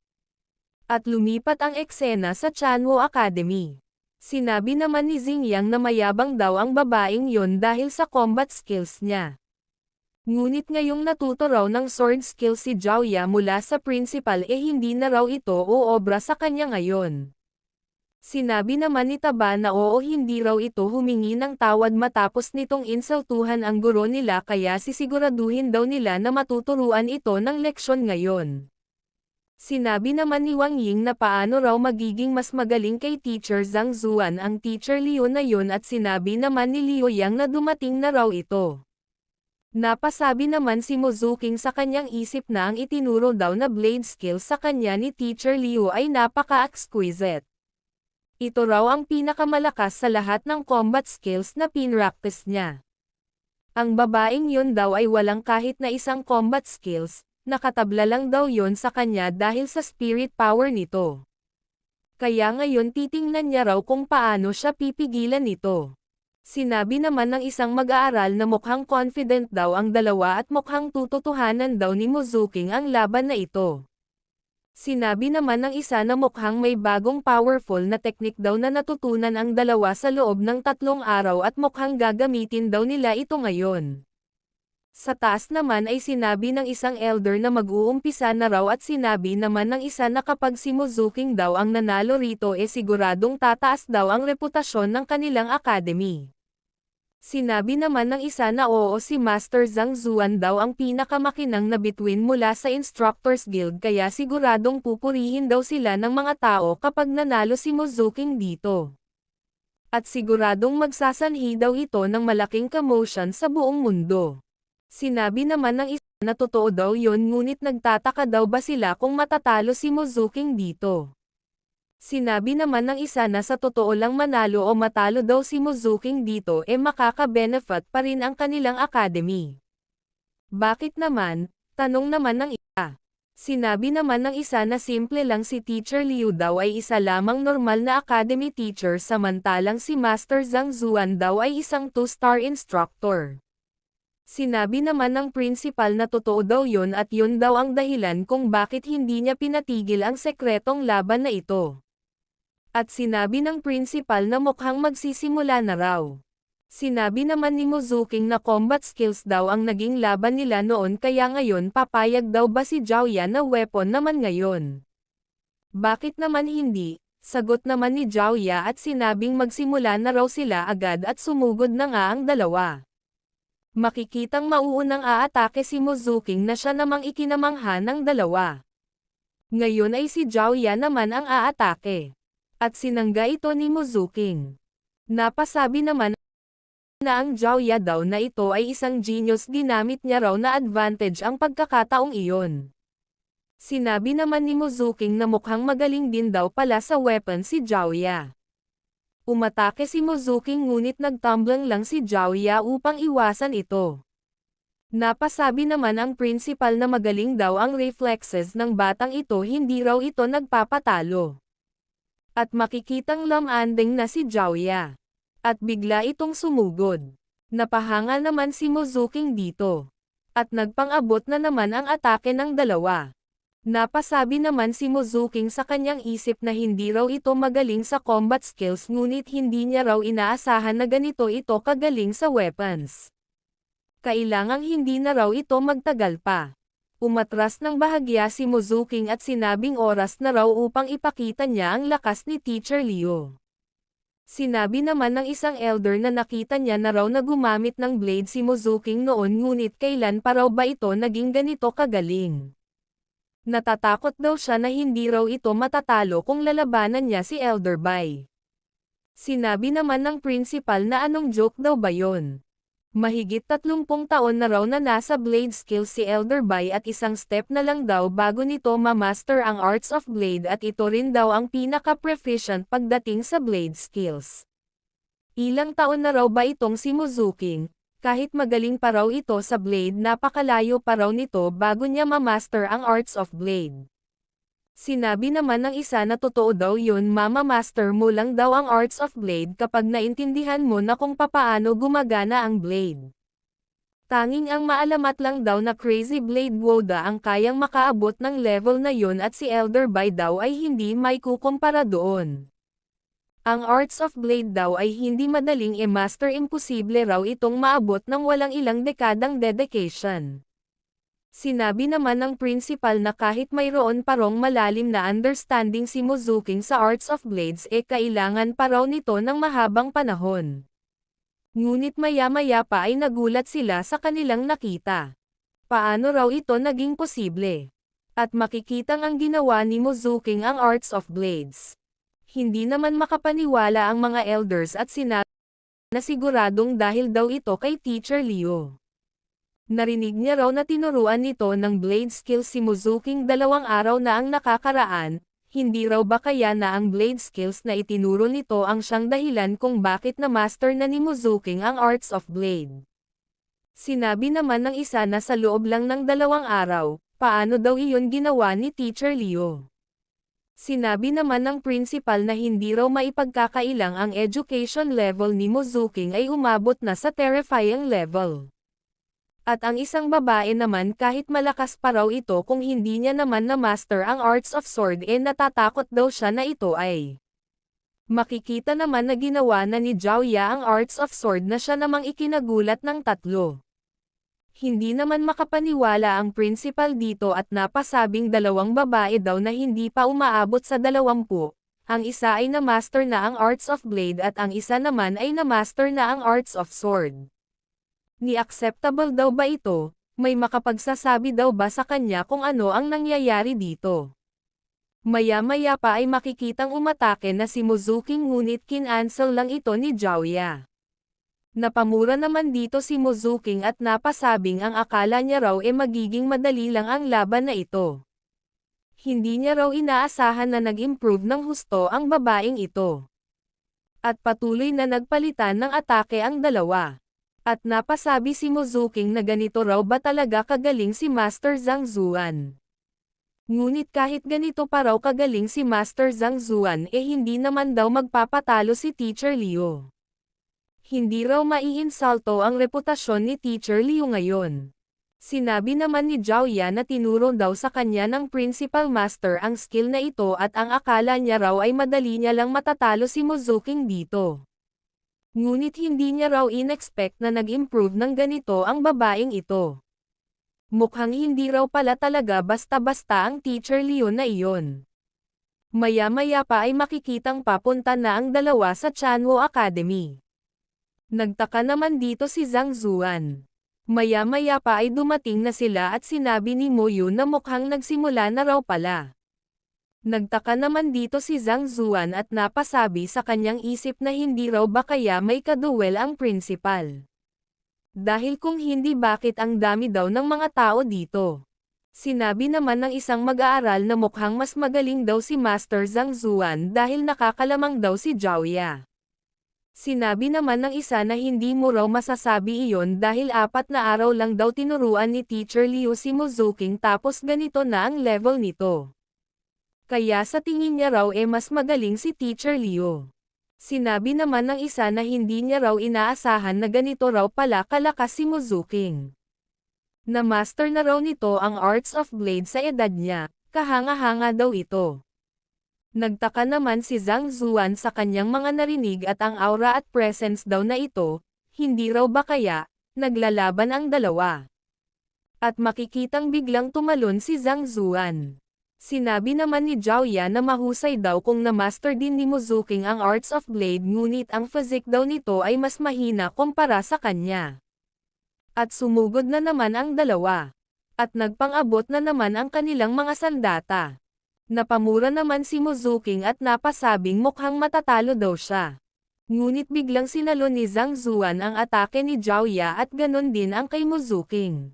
At lumipat ang eksena sa Chanwo Academy. Sinabi naman ni Xingyang na mayabang daw ang babaeng yon dahil sa combat skills niya. Ngunit ngayong natuto raw ng sword skill si Zhaoya mula sa principal hindi na raw ito o obra sa kanya ngayon. Sinabi naman ni Taba na oo hindi raw ito humingi ng tawad matapos nitong insultuhan ang guro nila kaya sisiguraduhin daw nila na matuturuan ito ng leksyon ngayon. Sinabi naman ni Wang Ying na paano raw magiging mas magaling kay Teacher Zhang Zuan ang Teacher Liu na yon at sinabi naman ni Liu Yang na dumating na raw ito. Napasabi naman si Mo Zuking sa kanyang isip na ang itinuro daw na blade skill sa kanya ni Teacher Liu ay napaka-exquisite. Ito raw ang pinakamalakas sa lahat ng combat skills na pinractice niya. Ang babaeng yun daw ay walang kahit na isang combat skills, nakatabla lang daw yon sa kanya dahil sa spirit power nito. Kaya ngayon titingnan niya raw kung paano siya pipigilan nito. Sinabi naman ng isang mag-aaral na mukhang confident daw ang dalawa at mukhang tututuhanan daw ni Mo Zuking ang laban na ito. Sinabi naman ng isa na mukhang may bagong powerful na teknik daw na natutunan ang dalawa sa loob ng 3 araw at mukhang gagamitin daw nila ito ngayon. Sa taas naman ay sinabi ng isang elder na mag-uumpisa na raw at sinabi naman ng isa na kapag si Mo Zuking daw ang nanalo rito siguradong tataas daw ang reputasyon ng kanilang academy. Sinabi naman ng isa na oo si Master Zhang Zuan daw ang pinakamakinang na bituin mula sa Instructors Guild kaya siguradong pupurihin daw sila ng mga tao kapag nanalo si Mo Zuking dito. At siguradong magsasanhi daw ito ng malaking commotion sa buong mundo. Sinabi naman ng isa na totoo daw yon ngunit nagtataka daw ba sila kung matatalo si Mo Zuking dito. Sinabi naman ng isa na sa totoo lang manalo o matalo daw si Mo Zuking dito makaka-benefit pa rin ang kanilang academy. Bakit naman? Tanong naman ng isa. Sinabi naman ng isa na simple lang si Teacher Liu daw ay isa lamang normal na academy teacher samantalang si Master Zhang Zuan daw ay isang 2-star instructor. Sinabi naman ng principal na totoo daw yon at yun daw ang dahilan kung bakit hindi niya pinatigil ang sekretong laban na ito. At sinabi ng principal na mukhang magsisimula na raw. Sinabi naman ni Mo Zuking na combat skills daw ang naging laban nila noon kaya ngayon papayag daw ba si Zhaoya na weapon naman ngayon. Bakit naman hindi? Sagot naman ni Zhaoya at sinabing magsimula na raw sila agad at sumugod na nga ang dalawa. Makikitang mauunang aatake si Mo Zuking na siya namang ikinamangha ng dalawa. Ngayon ay si Jiaoya naman ang aatake. At sinangga ito ni Muzuking. Napasabi naman na ang Jiaoya daw na ito ay isang genius, ginamit niya raw na advantage ang pagkakataong iyon. Sinabi naman ni Muzuking na mukhang magaling din daw pala sa weapon si Jiaoya. Umatake si Muzuking ngunit nagtumbling lang si Jiaoya upang iwasan ito. Napasabi naman ang principal na magaling daw ang reflexes ng batang ito, hindi raw ito nagpapatalo. At makikitang lamanding na si Jiaoya. At bigla itong sumugod. Napahanga naman si Muzuking dito. At nagpang-abot na naman ang atake ng dalawa. Napasabi naman si Muzuking sa kanyang isip na hindi raw ito magaling sa combat skills, ngunit hindi niya raw inaasahan na ganito ito kagaling sa weapons. Kailangang hindi na raw ito magtagal pa. Umatras ng bahagya si Muzuking at sinabing oras na raw upang ipakita niya ang lakas ni Teacher Liu. Sinabi naman ng isang elder na nakita niya na raw na gumamit ng blade si Muzuking noon, ngunit kailan pa raw ba ito naging ganito kagaling. Natatakot daw siya na hindi raw ito matatalo kung lalabanan niya si Elder Bai. Sinabi naman ng principal na anong joke daw ba yon? Mahigit 30 taon na raw na nasa blade skills si Elder Bai at isang step na lang daw bago nito ma-master ang arts of blade, at ito rin daw ang pinaka-proficient pagdating sa blade skills. Ilang taon na raw ba itong si Muzuking? Kahit magaling pa raw ito sa blade, napakalayo pa raw nito bago niya ma-master ang arts of blade. Sinabi naman ng isa na totoo daw yun, mama-master mo lang daw ang arts of blade kapag naintindihan mo na kung papaano gumagana ang blade. Tanging ang maalamat lang daw na Crazy Blade Woda ang kayang makaabot ng level na yun, at si Elder Bai daw ay hindi may kukumpara doon. Ang arts of blade daw ay hindi madaling i-master, imposible raw itong maabot ng walang ilang dekadang dedication. Sinabi naman ng principal na kahit mayroon pa rong malalim na understanding si Muzuking sa arts of blades, kailangan pa raw nito ng mahabang panahon. Ngunit maya-maya pa ay nagulat sila sa kanilang nakita. Paano raw ito naging posible? At makikitang ang ginawa ni Muzuking ang arts of blades. Hindi naman makapaniwala ang mga elders at sinabi na siguradong dahil daw ito kay Teacher Liu. Narinig niya raw na tinuruan nito ng blade skills si Muzuking 2 araw na ang nakakaraan, hindi raw ba kaya na ang blade skills na itinuro nito ang siyang dahilan kung bakit na-master na ni Muzuking ang arts of blade. Sinabi naman ng isa na sa loob lang ng 2 araw, paano daw iyon ginawa ni Teacher Liu. Sinabi naman ng principal na hindi raw maipagkakailang ang education level ni Muzuking ay umabot na sa terrifying level. At ang isang babae naman, kahit malakas pa raw ito, kung hindi niya naman na-master ang arts of sword, natatakot daw siya na ito ay. Makikita naman na ginawa na ni Jiaoya ang arts of sword na siya namang ikinagulat ng 3. Hindi naman makapaniwala ang principal dito at napasabing 2 babae daw na hindi pa umaabot sa 20. Ang isa ay na-master na ang arts of blade at ang isa naman ay na-master na ang arts of sword. Ni acceptable daw ba ito? May makapagsasabi daw ba sa kanya kung ano ang nangyayari dito? Maya-maya pa ay makikitang umatake na si Muzuking, ngunit kinansel lang ito ni Jiaoya. Napamura naman dito si Muzuking at napasabing ang akala niya raw magiging madali lang ang laban na ito. Hindi niya raw inaasahan na nag-improve ng husto ang babaeng ito. At patuloy na nagpalitan ng atake ang dalawa. At napasabi si Muzuking na ganito raw ba talaga kagaling si Master Zhang Zuan. Ngunit kahit ganito pa raw kagaling si Master Zhang Zuan, hindi naman daw magpapatalo si Teacher Liu. Hindi raw maiinsulto ang reputasyon ni Teacher Liu ngayon. Sinabi naman ni Jiaoya na tinuro daw sa kanya ng Principal Master ang skill na ito at ang akala niya raw ay madali niya lang matatalo si Muzuking dito. Ngunit hindi niya raw in-expect na nag-improve ng ganito ang babaeng ito. Mukhang hindi raw pala talaga basta-basta ang Teacher Liu na iyon. Maya-maya pa ay makikitang papunta na ang dalawa sa Chanwo Academy. Nagtaka naman dito si Zhang Zuan. Maya-maya pa ay dumating na sila at sinabi ni Mo Yun na mukhang nagsimula na raw pala. Nagtaka naman dito si Zhang Zuan at napasabi sa kanyang isip na hindi raw ba kaya may kaduwel ang principal. Dahil kung hindi bakit ang dami daw ng mga tao dito. Sinabi naman ng isang mag-aaral na mukhang mas magaling daw si Master Zhang Zuan dahil nakakalamang daw si Zhaoya. Sinabi naman ng isa na hindi mo raw masasabi iyon dahil 4 na araw lang daw tinuruan ni Teacher Liu si Muzuking tapos ganito na ang level nito. Kaya sa tingin niya raw mas magaling si Teacher Liu. Sinabi naman ng isa na hindi niya raw inaasahan na ganito raw pala kalakas si Muzuking. Na-master na raw nito ang Arts of Blade sa edad niya, kahanga-hanga daw ito. Nagtaka naman si Zhang Zuan sa kanyang mga narinig at ang aura at presence daw na ito, hindi raw ba kaya, naglalaban ang dalawa. At makikitang biglang tumalon si Zhang Zuan. Sinabi naman ni Zhaoya na mahusay daw kung na-master din ni Muzuking ang Arts of Blade ngunit ang physique daw nito ay mas mahina kumpara sa kanya. At sumugod na naman ang dalawa. At nagpang-abot na naman ang kanilang mga sandata. Napamura naman si Muzuking at napasabing mukhang matatalo daw siya. Ngunit biglang sinalo ni Zhang Zuan ang atake ni Zhaoya at ganon din ang kay Muzuking.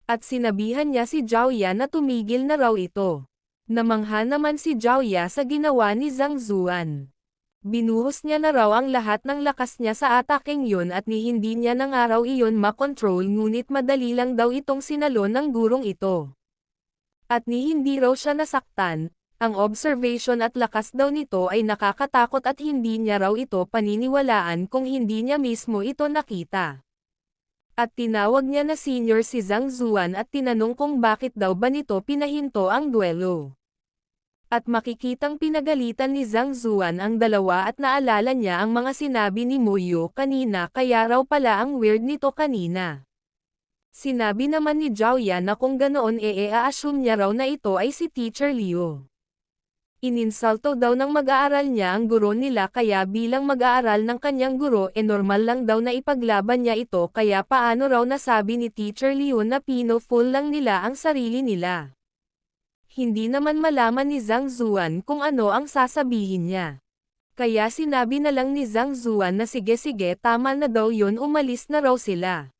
At sinabihan niya si Zhaoya na tumigil na raw ito. Namangha naman si Zhaoya sa ginawa ni Zhang Zuan. Binuhos niya na raw ang lahat ng lakas niya sa atakeng yun at ni hindi niya na nga raw iyon makontrol ngunit madali lang daw itong sinalo ng gurong ito. At ni hindi raw siya nasaktan, ang observation at lakas daw nito ay nakakatakot at hindi niya raw ito paniniwalaan kung hindi niya mismo ito nakita. At tinawag niya na senior si Zhang Zuan at tinanong kung bakit daw ba nito pinahinto ang duelo. At makikitang pinagalitan ni Zhang Zuan ang dalawa at naalala niya ang mga sinabi ni Muyo kanina kaya raw pala ang weird nito kanina. Sinabi naman ni Zhaoya na kung ganoon a-assume niya raw na ito ay si Teacher Liu. Ininsulto daw ng mag-aaral niya ang guro nila kaya bilang mag-aaral ng kanyang guro normal lang daw na ipaglaban niya ito kaya paano raw nasabi ni Teacher Liu na pino-fool lang nila ang sarili nila. Hindi naman malaman ni Zhang Zuan kung ano ang sasabihin niya. Kaya sinabi na lang ni Zhang Zuan na sige tama na daw yun umalis na raw sila.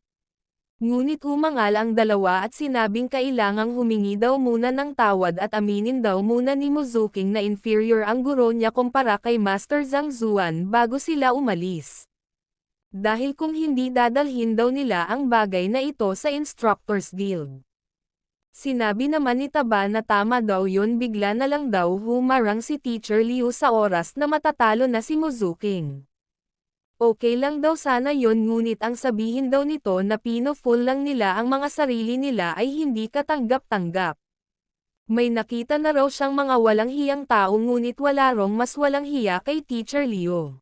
Ngunit umangal ang dalawa at sinabing kailangang humingi daw muna ng tawad at aminin daw muna ni Muzuking na inferior ang guro niya kumpara kay Master Zhang Zuan bago sila umalis. Dahil kung hindi dadalhin daw nila ang bagay na ito sa Instructors Guild. Sinabi naman ni Taba na tama daw yun bigla na lang daw humarang si Teacher Liu sa oras na matatalo na si Muzuking. Okay lang daw sana yon ngunit ang sabihin daw nito na pino-fool lang nila ang mga sarili nila ay hindi katanggap-tanggap. May nakita na raw siyang mga walang hiyang tao ngunit wala rong mas walang hiya kay Teacher Liu.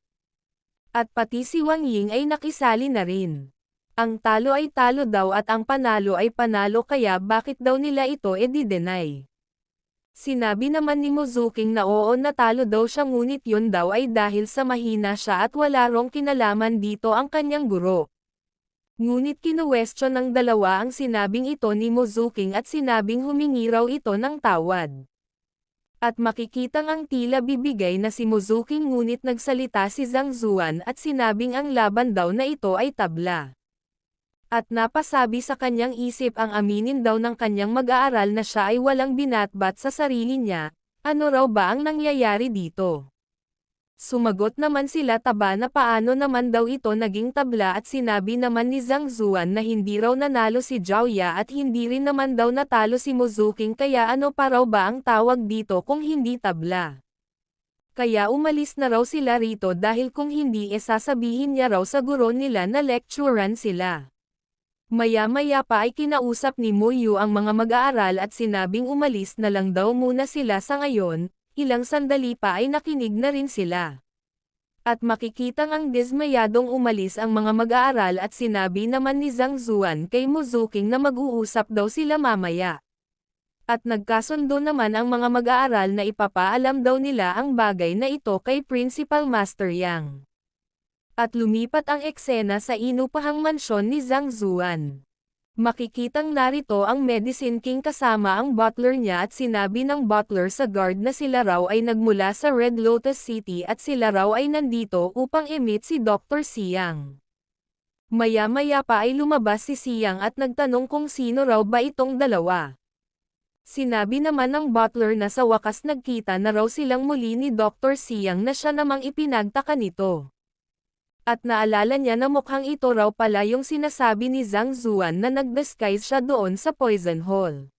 At pati si Wang Ying ay nakisali na rin. Ang talo ay talo daw at ang panalo ay panalo kaya bakit daw nila ito di-deny. Sinabi naman ni Muzuking na oo natalo daw siya ngunit yun daw ay dahil sa mahina siya at wala rong kinalaman dito ang kanyang guro. Ngunit kinuwestiyon ng dalawa ang sinabing ito ni Muzuking at sinabing humingi raw ito ng tawad. At makikitang ang tila bibigay na si Muzuking ngunit nagsalita si Zhang Zuan at sinabing ang laban daw na ito ay tabla. At napasabi sa kanyang isip ang aminin daw ng kanyang mag-aaral na siya ay walang binatbat sa sarili niya, ano raw ba ang nangyayari dito? Sumagot naman sila Taba na paano naman daw ito naging tabla at sinabi naman ni Zhang Zuan na hindi raw nanalo si Zhaoya at hindi rin naman daw natalo si Muzuking kaya ano pa raw ba ang tawag dito kung hindi tabla? Kaya umalis na raw sila rito dahil kung hindi sasabihin niya raw sa guro nila na lecturean sila. Maya-maya pa ay kinausap ni Muyo ang mga mag-aaral at sinabing umalis na lang daw muna sila sa ngayon, ilang sandali pa ay nakinig na rin sila. At makikitang ang dismayadong umalis ang mga mag-aaral at sinabi naman ni Zhang Zuan kay Muzuking na mag-uusap daw sila mamaya. At nagkasundo naman ang mga mag-aaral na ipapaalam daw nila ang bagay na ito kay Principal Master Yang. At lumipat ang eksena sa inupahang mansyon ni Zhang Zuan. Makikitang narito ang Medicine King kasama ang butler niya at sinabi ng butler sa guard na sila raw ay nagmula sa Red Lotus City at sila raw ay nandito upang i-meet si Dr. Siang. Maya-maya pa ay lumabas si Siang at nagtanong kung sino raw ba itong dalawa. Sinabi naman ng butler na sa wakas nagkita na raw silang muli ni Dr. Siang na siya namang ipinagtaka nito. At naalala niya na mukhang ito raw pala yung sinasabi ni Zhang Zuan na nag-disguise siya doon sa Poison Hall.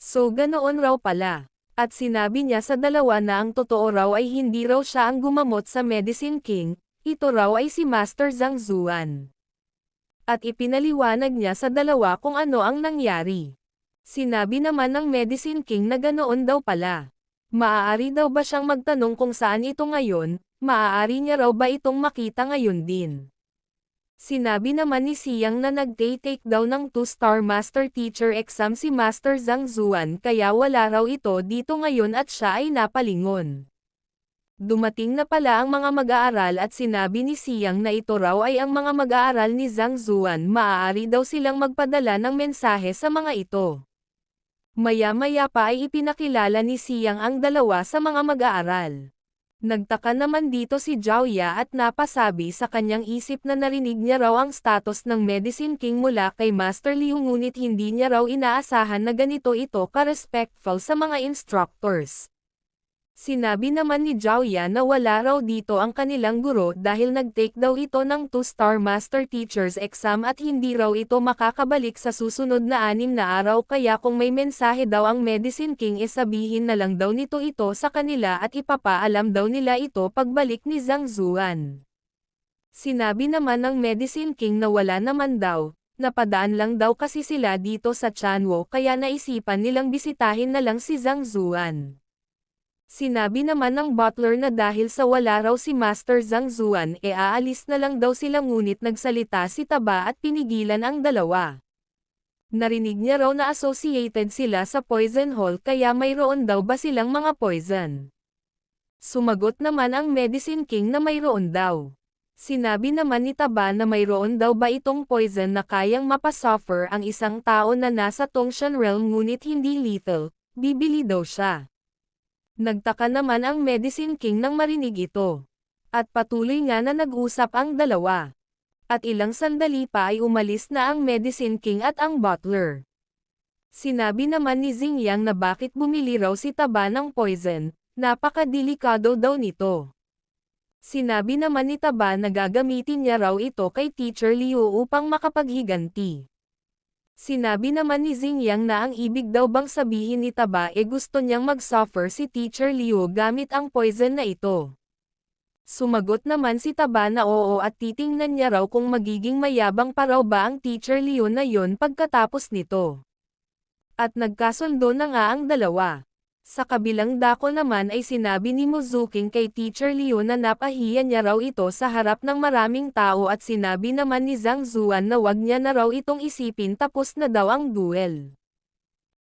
So ganoon raw pala. At sinabi niya sa dalawa na ang totoo raw ay hindi raw siya ang gumamot sa Medicine King, ito raw ay si Master Zhang Zuan. At ipinaliwanag niya sa dalawa kung ano ang nangyari. Sinabi naman ng Medicine King na ganoon daw pala. Maaari daw ba siyang magtanong kung saan ito ngayon? Maaari niya raw ba itong makita ngayon din? Sinabi naman ni Siang na nag-take daw ng 2-star Master Teacher exam si Master Zhang Zuan kaya wala raw ito dito ngayon at siya ay napalingon. Dumating na pala ang mga mag-aaral at sinabi ni Siang na ito raw ay ang mga mag-aaral ni Zhang Zuan, maaari daw silang magpadala ng mensahe sa mga ito. Maya-maya pa ay ipinakilala ni Siang ang dalawa sa mga mag-aaral. Nagtaka naman dito si Zhaoya at napasabi sa kanyang isip na narinig niya raw ang status ng Medicine King mula kay Master Liu ngunit hindi niya raw inaasahan na ganito ito ka-respectful sa mga instructors. Sinabi naman ni Zhaoya na wala raw dito ang kanilang guro dahil nag-take daw ito ng 2-star Master Teacher's exam at hindi raw ito makakabalik sa susunod na 6 na araw kaya kung may mensahe daw ang Medicine King sabihin na lang daw nito ito sa kanila at ipapaalam daw nila ito pagbalik ni Zhang Zuan. Sinabi naman ng Medicine King na wala naman daw, napadaan lang daw kasi sila dito sa Chanwo kaya naisipan nilang bisitahin na lang si Zhang Zuan. Sinabi naman ng butler na dahil sa wala raw si Master Zhang Zuan aalis na lang daw sila ngunit nagsalita si Taba at pinigilan ang dalawa. Narinig niya raw na associated sila sa Poison Hall kaya mayroon daw ba silang mga poison. Sumagot naman ang Medicine King na mayroon daw. Sinabi naman ni Taba na mayroon daw ba itong poison na kayang mapasuffer ang isang tao na nasa Tongshan Realm ngunit hindi lethal, bibili daw siya. Nagtaka naman ang Medicine King nang marinig ito. At patuloy nga na nag-usap ang dalawa. At ilang sandali pa ay umalis na ang Medicine King at ang butler. Sinabi naman ni Xingyang na bakit bumili raw si Taba ng poison, napakadelikado daw nito. Sinabi naman ni Taba na gagamitin niya raw ito kay Teacher Liu upang makapaghiganti. Sinabi naman ni Xingyang na ang ibig daw bang sabihin ni Taba gusto niyang mag-suffer si Teacher Liu gamit ang poison na ito. Sumagot naman si Taba na oo at titingnan niya raw kung magiging mayabang pa raw ba ang Teacher Liu na yon pagkatapos nito. At nagkasundo na nga ang dalawa. Sa kabilang dako naman ay sinabi ni Muzuking kay Teacher Liu na napahiya niya raw ito sa harap ng maraming tao at sinabi naman ni Zhang Zuan na wag niya na raw itong isipin tapos na daw ang duel.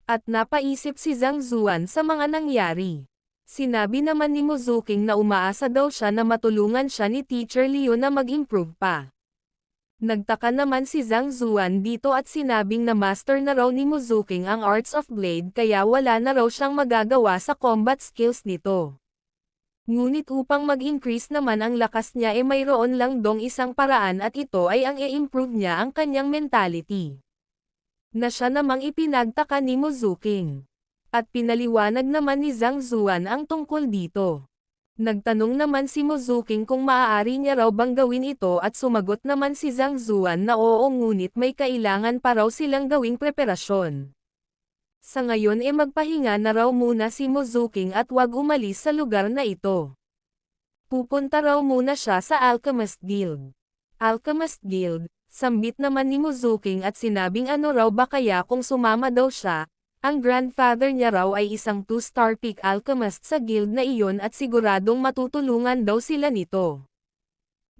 At napaisip si Zhang Zuan sa mga nangyari. Sinabi naman ni Muzuking na umaasa daw siya na matulungan siya ni Teacher Liu na mag-improve pa. Nagtaka naman si Zhang Zuan dito at sinabing na master na raw ni Muzuking ang Arts of Blade kaya wala na raw siyang magagawa sa combat skills nito. Ngunit upang mag-increase naman ang lakas niya mayroon lang dong isang paraan at ito ay ang i-improve niya ang kanyang mentality. Na siya namang ipinagtaka ni Muzuking. At pinaliwanag naman ni Zhang Zuan ang tungkol dito. Nagtanong naman si Muzuking kung maaari niya raw bang gawin ito at sumagot naman si Zhang Zuan na oo ngunit may kailangan pa raw silang gawing preparasyon. Sa ngayon magpahinga na raw muna si Muzuking at wag umalis sa lugar na ito. Pupunta raw muna siya sa Alchemist Guild. Alchemist Guild, sambit naman ni Muzuking at sinabing ano raw ba kaya kung sumama daw siya. Ang grandfather niya raw ay isang 2-star peak alchemist sa guild na iyon at siguradong matutulungan daw sila nito.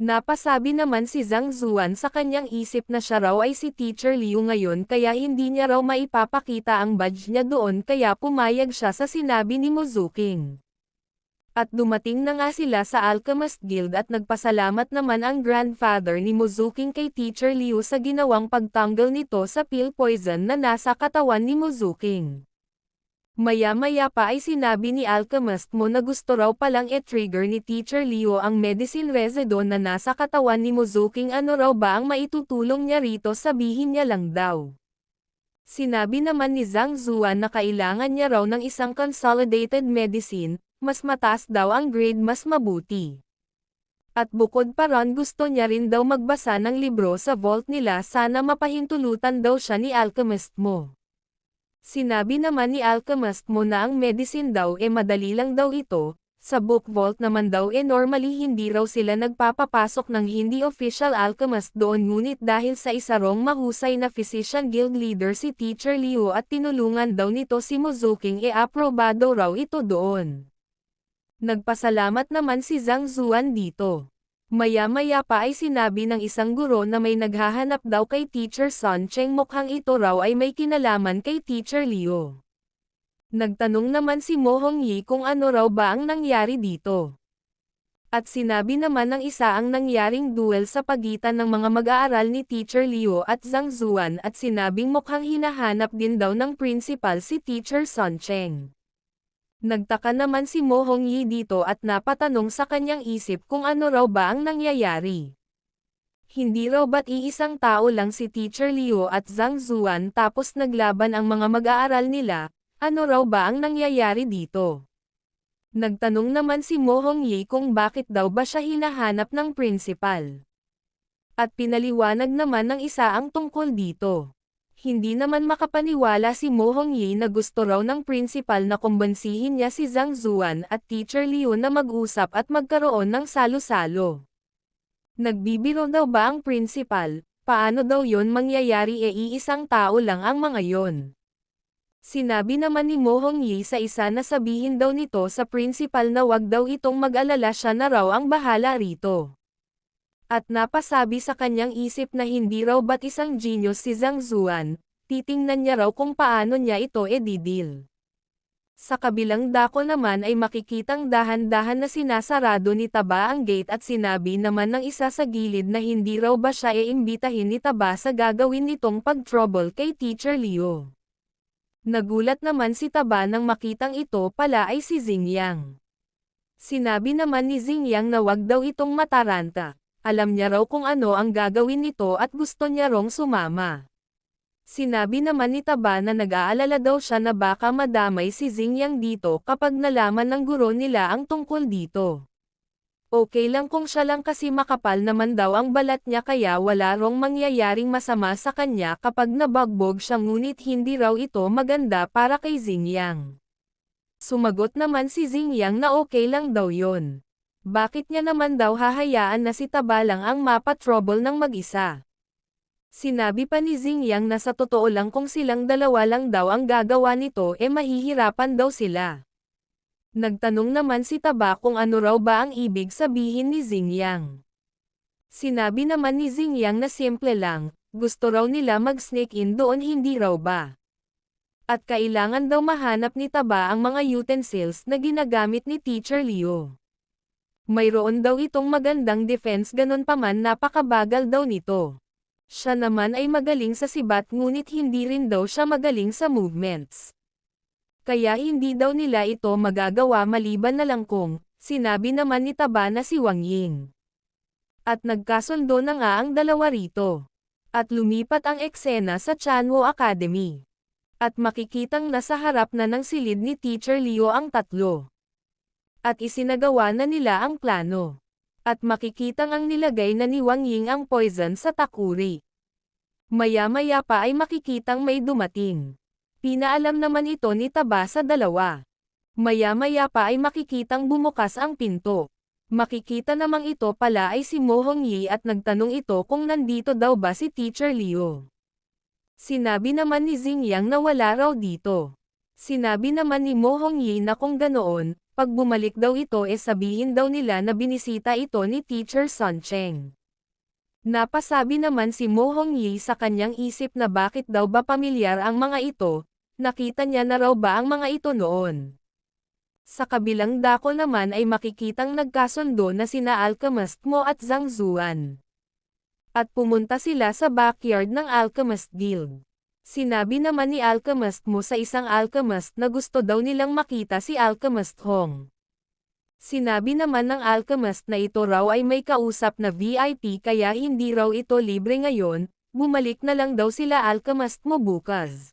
Napasabi naman si Zhang Zuan sa kanyang isip na siya raw ay si Teacher Liu ngayon kaya hindi niya raw maipapakita ang badge niya doon kaya pumayag siya sa sinabi ni Muzuking. At dumating na nga sila sa Alchemist Guild at nagpasalamat naman ang grandfather ni Mozuking kay Teacher Liu sa ginawang pagtanggal nito sa pill poison na nasa katawan ni Mozuking. Maya-maya pa ay sinabi ni Alchemist mo na gusto raw palang e-trigger ni Teacher Liu ang medicine residue na nasa katawan ni Mozuking. Ano raw ba ang maitutulong niya rito, sabihin niya lang daw. Sinabi naman ni Zhang Zuan na kailangan niya raw ng isang consolidated medicine, mas mataas daw ang grade mas mabuti. At bukod pa ron gusto niya rin daw magbasa ng libro sa vault nila, sana mapahintulutan daw siya ni Alchemist mo. Sinabi naman ni Alchemist mo na ang medicine daw madali lang daw ito, sa book vault naman daw normally hindi raw sila nagpapapasok ng hindi official alchemist doon, ngunit dahil sa isa rong mahusay na physician guild leader si Teacher Liu at tinulungan daw nito si Mozuking aprobado raw ito doon. Nagpasalamat naman si Zhang Zuan dito. Maya-maya pa ay sinabi ng isang guro na may naghahanap daw kay Teacher Sun Cheng, mukhang ito raw ay may kinalaman kay Teacher Liu. Nagtanong naman si Mo Hongyi kung ano raw ba ang nangyari dito. At sinabi naman ng isa ang nangyaring duel sa pagitan ng mga mag-aaral ni Teacher Liu at Zhang Zuan, at sinabing mukhang hinahanap din daw ng principal si Teacher Sun Cheng. Nagtaka naman si Mo Hongyi dito at napatanong sa kanyang isip kung ano raw ba ang nangyayari. Hindi raw ba't iisang tao lang si Teacher Liu at Zhang Zuan tapos naglaban ang mga mag-aaral nila, ano raw ba ang nangyayari dito? Nagtanong naman si Mo Hongyi kung bakit daw ba siya hinahanap ng principal. At pinaliwanag naman ng isa ang tungkol dito. Hindi naman makapaniwala si Mo Hongyi na gusto raw ng principal na kumbansihin niya si Zhang Zuan at Teacher Liu na mag-usap at magkaroon ng salo-salo. Nagbibiro daw ba ang principal? Paano daw yon mangyayari, iisang tao lang ang mga yon? Sinabi naman ni Mo Hongyi sa isa na sabihin daw nito sa principal na wag daw itong mag-alala, siya na raw ang bahala rito. At napasabi sa kanyang isip na hindi raw ba't isang genius si Zhang Zuan, titingnan niya raw kung paano niya ito didil. Sa kabilang dako naman ay makikitang dahan-dahan na sinasarado ni Taba ang gate at sinabi naman ng isa sa gilid na hindi raw ba siya iimbitahin ni Taba sa gagawin nitong pag-trouble kay Teacher Liu. Nagulat naman si Taba nang makitang ito pala ay si Xingyang. Sinabi naman ni Xingyang na wag daw itong mataranta. Alam niya raw kung ano ang gagawin nito at gusto niya rong sumama. Sinabi naman ni Taba na nag-aalala daw siya na baka madamay si Xingyang dito kapag nalaman ng guro nila ang tungkol dito. Okay lang kung siya lang kasi makapal naman daw ang balat niya kaya wala rong mangyayaring masama sa kanya kapag nabagbog siya, ngunit hindi raw ito maganda para kay Xingyang. Sumagot naman si Xingyang na okay lang daw yon. Bakit niya naman daw hahayaan na si Taba lang ang mapa-trouble ng mag-isa? Sinabi pa ni Xingyang na sa totoo lang kung silang dalawa lang daw ang gagawa nito mahihirapan daw sila. Nagtanong naman si Taba kung ano raw ba ang ibig sabihin ni Xingyang. Sinabi naman ni Xingyang na simple lang, gusto raw nila mag-sneak in doon, hindi raw ba? At kailangan daw mahanap ni Taba ang mga utensils na ginagamit ni Teacher Liu. Mayroon daw itong magandang defense, ganun pa man napakabagal daw nito. Siya naman ay magaling sa sibat ngunit hindi rin daw siya magaling sa movements. Kaya hindi daw nila ito magagawa maliban na lang kung, sinabi naman ni Taba na si Wang Ying. At nagkasundo na nga ang dalawa rito. At lumipat ang eksena sa Chanwo Academy. At makikitang nasa harap na ng silid ni Teacher Liu ang tatlo. At isinagawa na nila ang plano. At makikitang ang nilagay na ni Wang Ying ang poison sa takuri. Maya-maya pa ay makikitang may dumating. Pinaalam naman ito ni Taba sa dalawa. Maya-maya pa ay makikitang bumukas ang pinto. Makikita namang ito pala ay si Mo Hongyi at nagtanong ito kung nandito daw ba si Teacher Liu. Sinabi naman ni Xingyang na wala raw dito. Sinabi naman ni Mo Hongyi na kung ganoon, pag bumalik daw ito sabihin daw nila na binisita ito ni Teacher Sun Cheng. Napasabi naman si Mo Hongyi sa kanyang isip na bakit daw ba pamilyar ang mga ito, nakita niya na raw ba ang mga ito noon. Sa kabilang dako naman ay makikitang nagkasundo na sina Alchemist Mo at Zhang Zuan. At pumunta sila sa backyard ng Alchemist Guild. Sinabi naman ni Alchemist Mo sa isang alchemist na gusto daw nilang makita si Alchemist Hong. Sinabi naman ng alchemist na ito raw ay may kausap na VIP kaya hindi raw ito libre ngayon, bumalik na lang daw sila Alchemist Mo bukas.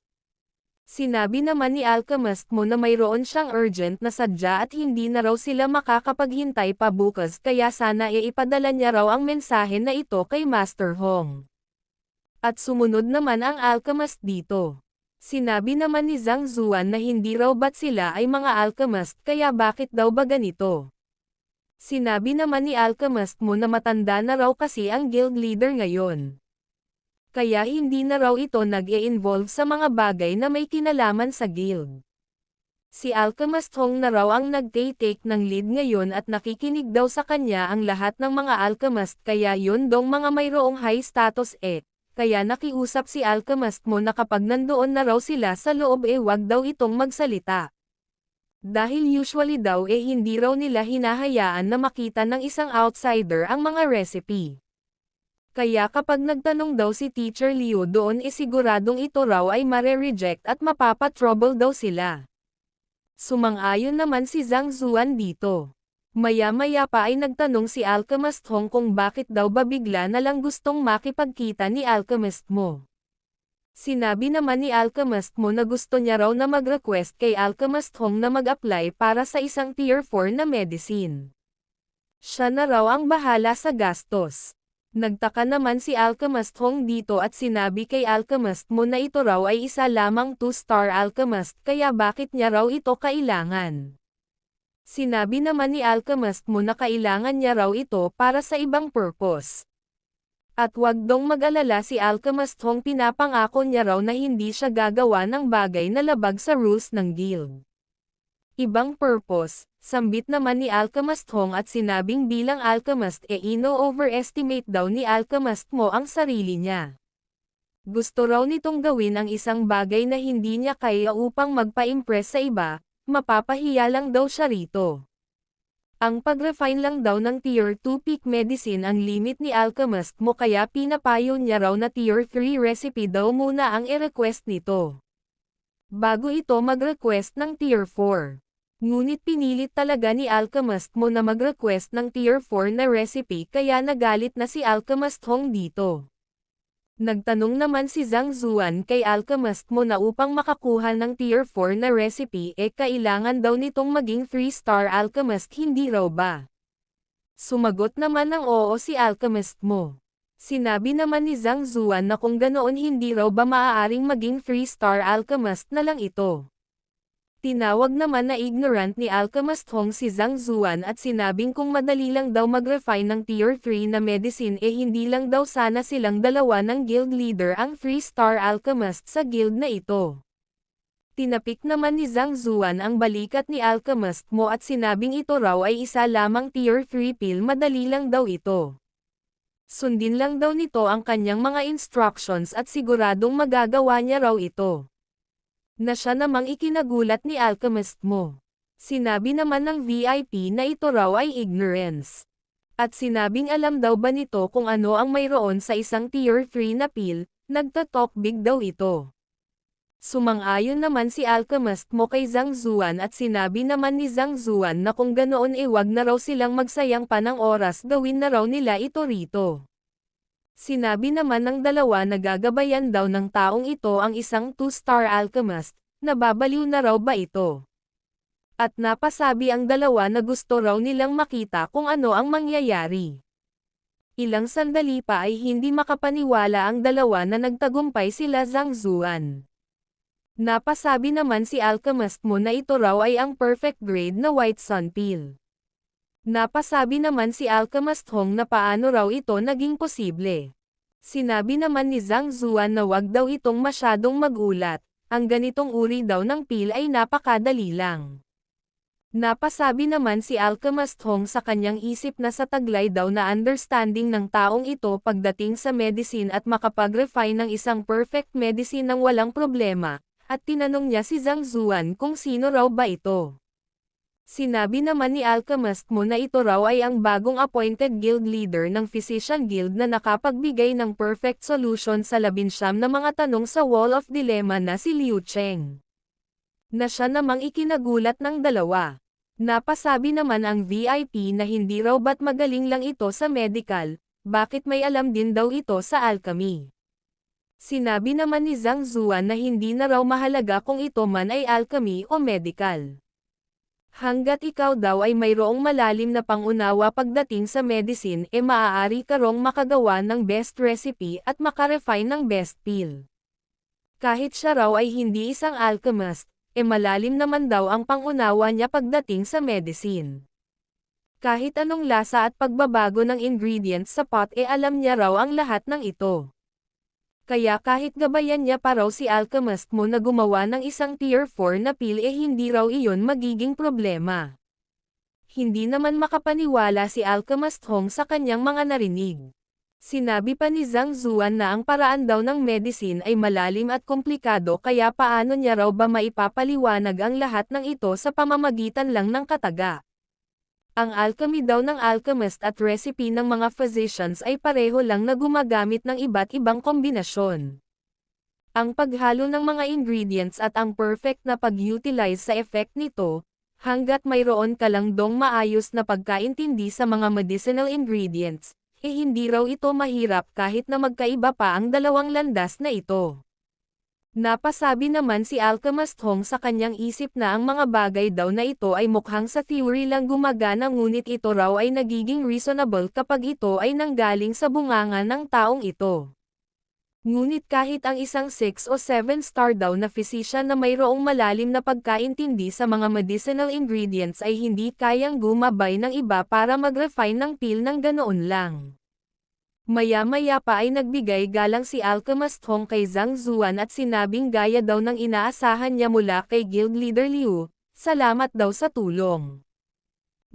Sinabi naman ni Alchemist Mo na mayroon siyang urgent na sadya at hindi na raw sila makakapaghintay pa bukas kaya sana ipadala niya raw ang mensahe na ito kay Master Hong. At sumunod naman ang alchemist dito. Sinabi naman ni Zhang Zuan na hindi raw ba't sila ay mga alchemist kaya bakit daw ba ganito. Sinabi naman ni Alchemist Mo na matanda na raw kasi ang guild leader ngayon. Kaya hindi na raw ito nag-e-involve sa mga bagay na may kinalaman sa guild. Si Alchemist Hong na raw ang nag-take ng lead ngayon at nakikinig daw sa kanya ang lahat ng mga alchemist kaya yun dong mga mayroong high status kaya nakiusap si Alchemist Mo na kapag nandoon na raw sila sa loob wag daw itong magsalita. Dahil usually daw hindi raw nila hinahayaan na makita ng isang outsider ang mga recipe. Kaya kapag nagtanong daw si Teacher Liu doon siguradong ito raw ay mare-reject at mapapa-trouble daw sila. Sumang-ayon naman si Zhang Zuan dito. Maya-maya pa ay nagtanong si Alchemist Hong kung bakit daw ba bigla na lang gustong makipagkita ni Alchemist Mo. Sinabi naman ni Alchemist Mo na gusto niya raw na mag-request kay Alchemist Hong na mag-apply para sa isang Tier 4 na medicine. Siya na raw ang bahala sa gastos. Nagtaka naman si Alchemist Hong dito at sinabi kay Alchemist Mo na ito raw ay isa lamang 2-star alchemist kaya bakit niya raw ito kailangan. Sinabi naman ni Alchemist Mo na kailangan niya raw ito para sa ibang purpose. At wag dong mag-alala si Alchemist Hong pinapangako niya raw na hindi siya gagawa ng bagay na labag sa rules ng guild. Ibang purpose, sambit naman ni Alchemist Hong at sinabing bilang alchemist ino-overestimate daw ni Alchemist Mo ang sarili niya. Gusto raw nitong gawin ang isang bagay na hindi niya kaya upang magpa-impress sa iba, mapapahiya lang daw siya rito. Ang pag-refine lang daw ng Tier 2 peak medicine ang limit ni Alchemist Mo kaya pinapayo niya raw na Tier 3 recipe daw muna ang i-request nito. Bago ito mag-request ng Tier 4. Ngunit pinilit talaga ni Alchemist Mo na mag-request ng Tier 4 na recipe kaya nagalit na si Alchemist Hong dito. Nagtanong naman si Zhang Zuan kay Alchemist Mo na upang makakuha ng Tier 4 na recipe kailangan daw nitong maging 3-star alchemist hindi raw ba? Sumagot naman ng oo si Alchemist Mo. Sinabi naman ni Zhang Zuan na kung ganoon hindi raw ba maaaring maging 3-star alchemist na lang ito. Tinawag naman na ignorant ni Alchemist Hong si Zhang Zuan at sinabing kung madali lang daw mag-refine ng Tier 3 na medicine hindi lang daw sana silang dalawa ng guild leader ang 3-star alchemist sa guild na ito. Tinapik naman ni Zhang Zuan ang balikat ni Alchemist Mo at sinabing ito raw ay isa lamang Tier 3 pill madali lang daw ito. Sundin lang daw nito ang kanyang mga instructions at siguradong magagawa niya raw ito. Na siya namang ikinagulat ni Alchemist Mo. Sinabi naman ng VIP na ito raw ay ignorance. At sinabing alam daw ba nito kung ano ang mayroon sa isang Tier 3 na pill, nagtatalk big daw ito. Sumang-ayon naman si Alchemist Mo kay Zhang Zuan at sinabi naman ni Zhang Zuan na kung ganoon wag na raw silang magsayang pa ng oras gawin na raw nila ito rito. Sinabi naman ng dalawa na gagabayan daw ng taong ito ang isang 2-star alchemist, nababaliw na raw ba ito? At napasabi ang dalawa na gusto raw nilang makita kung ano ang mangyayari. Ilang sandali pa ay hindi makapaniwala ang dalawa na nagtagumpay sila Zhang Zuan. Napasabi naman si Alchemist Mo na ito raw ay ang perfect grade na White Sun Pill. Napasabi naman si Alchemist Hong na paano raw ito naging posible. Sinabi naman ni Zhang Zuan na wag daw itong masyadong magulat, ang ganitong uri daw ng pill ay napakadali lang. Napasabi naman si Alchemist Hong sa kanyang isip na sa taglay daw na understanding ng taong ito pagdating sa medicine at makapag-refine ng isang perfect medicine ng walang problema, at tinanong niya si Zhang Zuan kung sino raw ba ito. Sinabi naman ni Alchemist mo na ito raw ay ang bagong appointed guild leader ng Physician Guild na nakapagbigay ng perfect solution sa 19 na mga tanong sa Wall of Dilemma na si Liu Cheng. Na siya namang ikinagulat ng dalawa. Napasabi naman ang VIP na hindi raw ba't magaling lang ito sa medical, bakit may alam din daw ito sa alchemy. Sinabi naman ni Zhang Zuan na hindi na raw mahalaga kung ito man ay alchemy o medical. Hanggat ikaw daw ay mayroong malalim na pangunawa pagdating sa medicine maaari ka rong makagawa ng best recipe at makarefine ng best pill. Kahit siya raw ay hindi isang alchemist, malalim naman daw ang pangunawa niya pagdating sa medicine. Kahit anong lasa at pagbabago ng ingredients sa pot alam niya raw ang lahat ng ito. Kaya kahit gabayan niya pa raw si Alchemist mo na gumawa ng isang tier 4 na pill hindi raw iyon magiging problema. Hindi naman makapaniwala si Alchemist Hong sa kanyang mga narinig. Sinabi pa ni Zhang Zuan na ang paraan daw ng medicine ay malalim at komplikado kaya paano niya raw ba maipapaliwanag ang lahat ng ito sa pamamagitan lang ng kataga. Ang alchemy daw ng alchemist at recipe ng mga physicians ay pareho lang na gumagamit ng iba't ibang kombinasyon. Ang paghalo ng mga ingredients at ang perfect na pag-utilize sa effect nito, hanggat mayroon ka lang dong maayos na pagkaintindi sa mga medicinal ingredients, hindi raw ito mahirap kahit na magkaiba pa ang dalawang landas na ito. Napasabi naman si Alchemist Hong sa kanyang isip na ang mga bagay daw na ito ay mukhang sa theory lang gumagana ngunit ito raw ay nagiging reasonable kapag ito ay nanggaling sa bunganga ng taong ito. Ngunit kahit ang isang 6 o 7 star daw na physician na mayroong malalim na pagkaintindi sa mga medicinal ingredients ay hindi kayang gumabay ng iba para mag-refine ng pill ng ganoon lang. Maya-maya pa ay nagbigay galang si Alchemist Hong kay Zhang Zuan at sinabing gaya daw ng inaasahan niya mula kay Guild Leader Liu, salamat daw sa tulong.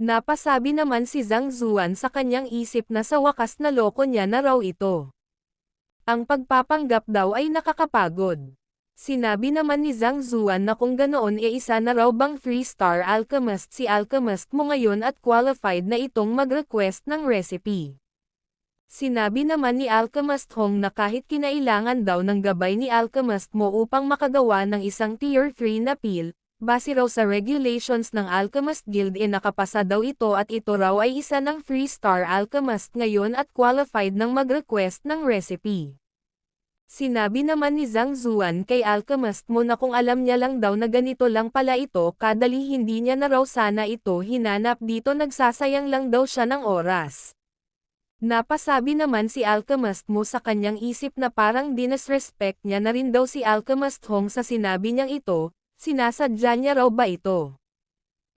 Napasabi naman si Zhang Zuan sa kanyang isip na sa wakas na loko niya na raw ito. Ang pagpapanggap daw ay nakakapagod. Sinabi naman ni Zhang Zuan na kung ganoon isa na raw bang 3-star alchemist si Alchemist mo ngayon at qualified na itong mag-request ng recipe. Sinabi naman ni Alchemist Hong na kahit kinailangan daw ng gabay ni Alchemist mo upang makagawa ng isang tier 3 na pill, base raw sa regulations ng Alchemist Guild nakapasa daw ito at ito raw ay isa ng 3-star alchemist ngayon at qualified ng mag-request ng recipe. Sinabi naman ni Zhang Zuan kay Alchemist mo na kung alam niya lang daw na ganito lang pala ito kadali hindi niya na raw sana ito hinanap dito nagsasayang lang daw siya ng oras. Napasabi naman si Alchemist mo sa kanyang isip na parang disrespect niya na rin daw si Alchemist Hong sa sinabi niyang ito, sinasadya niya raw ba ito?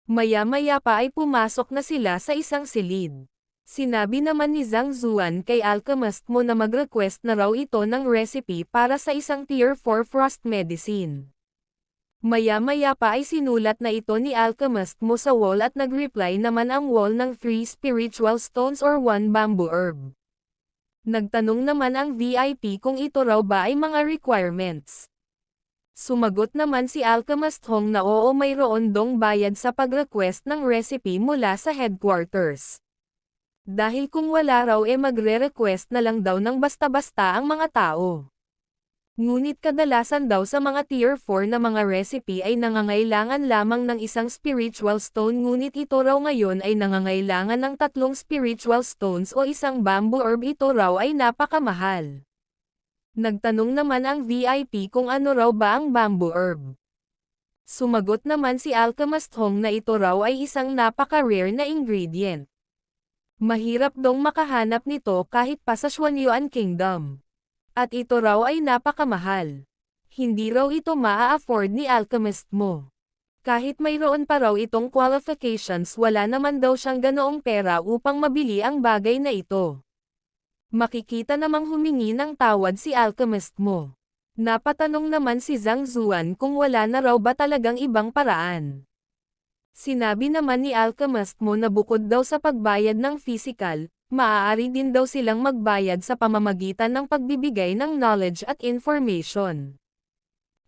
Maya-maya pa ay pumasok na sila sa isang silid. Sinabi naman ni Zhang Zuan kay Alchemist mo na mag-request na raw ito ng recipe para sa isang tier 4 frost medicine. Maya-maya pa ay sinulat na ito ni Alchemist mo sa wall at nag-reply naman ang wall ng 3 spiritual stones or 1 bamboo herb. Nagtanong naman ang VIP kung ito raw ba ay mga requirements. Sumagot naman si Alchemist Hong na oo mayroon dong bayad sa pag-request ng recipe mula sa headquarters. Dahil kung wala raw magre-request na lang daw ng basta-basta ang mga tao. Ngunit kadalasan daw sa mga tier 4 na mga recipe ay nangangailangan lamang ng isang spiritual stone ngunit ito raw ngayon ay nangangailangan ng 3 spiritual stones o isang bamboo herb ito raw ay napakamahal. Nagtanong naman ang VIP kung ano raw ba ang bamboo herb. Sumagot naman si Alchemist Hong na ito raw ay isang napaka-rare na ingredient. Mahirap dong makahanap nito kahit pa sa Xuanyuan Kingdom. At ito raw ay napakamahal. Hindi raw ito maa-afford ni Alchemist mo. Kahit mayroon pa raw itong qualifications wala naman daw siyang ganoong pera upang mabili ang bagay na ito. Makikita namang humingi ng tawad si Alchemist mo. Napatanong naman si Zhang Zuan kung wala na raw ba talagang ibang paraan. Sinabi naman ni Alchemist mo na bukod daw sa pagbayad ng physical, maaari din daw silang magbayad sa pamamagitan ng pagbibigay ng knowledge at information.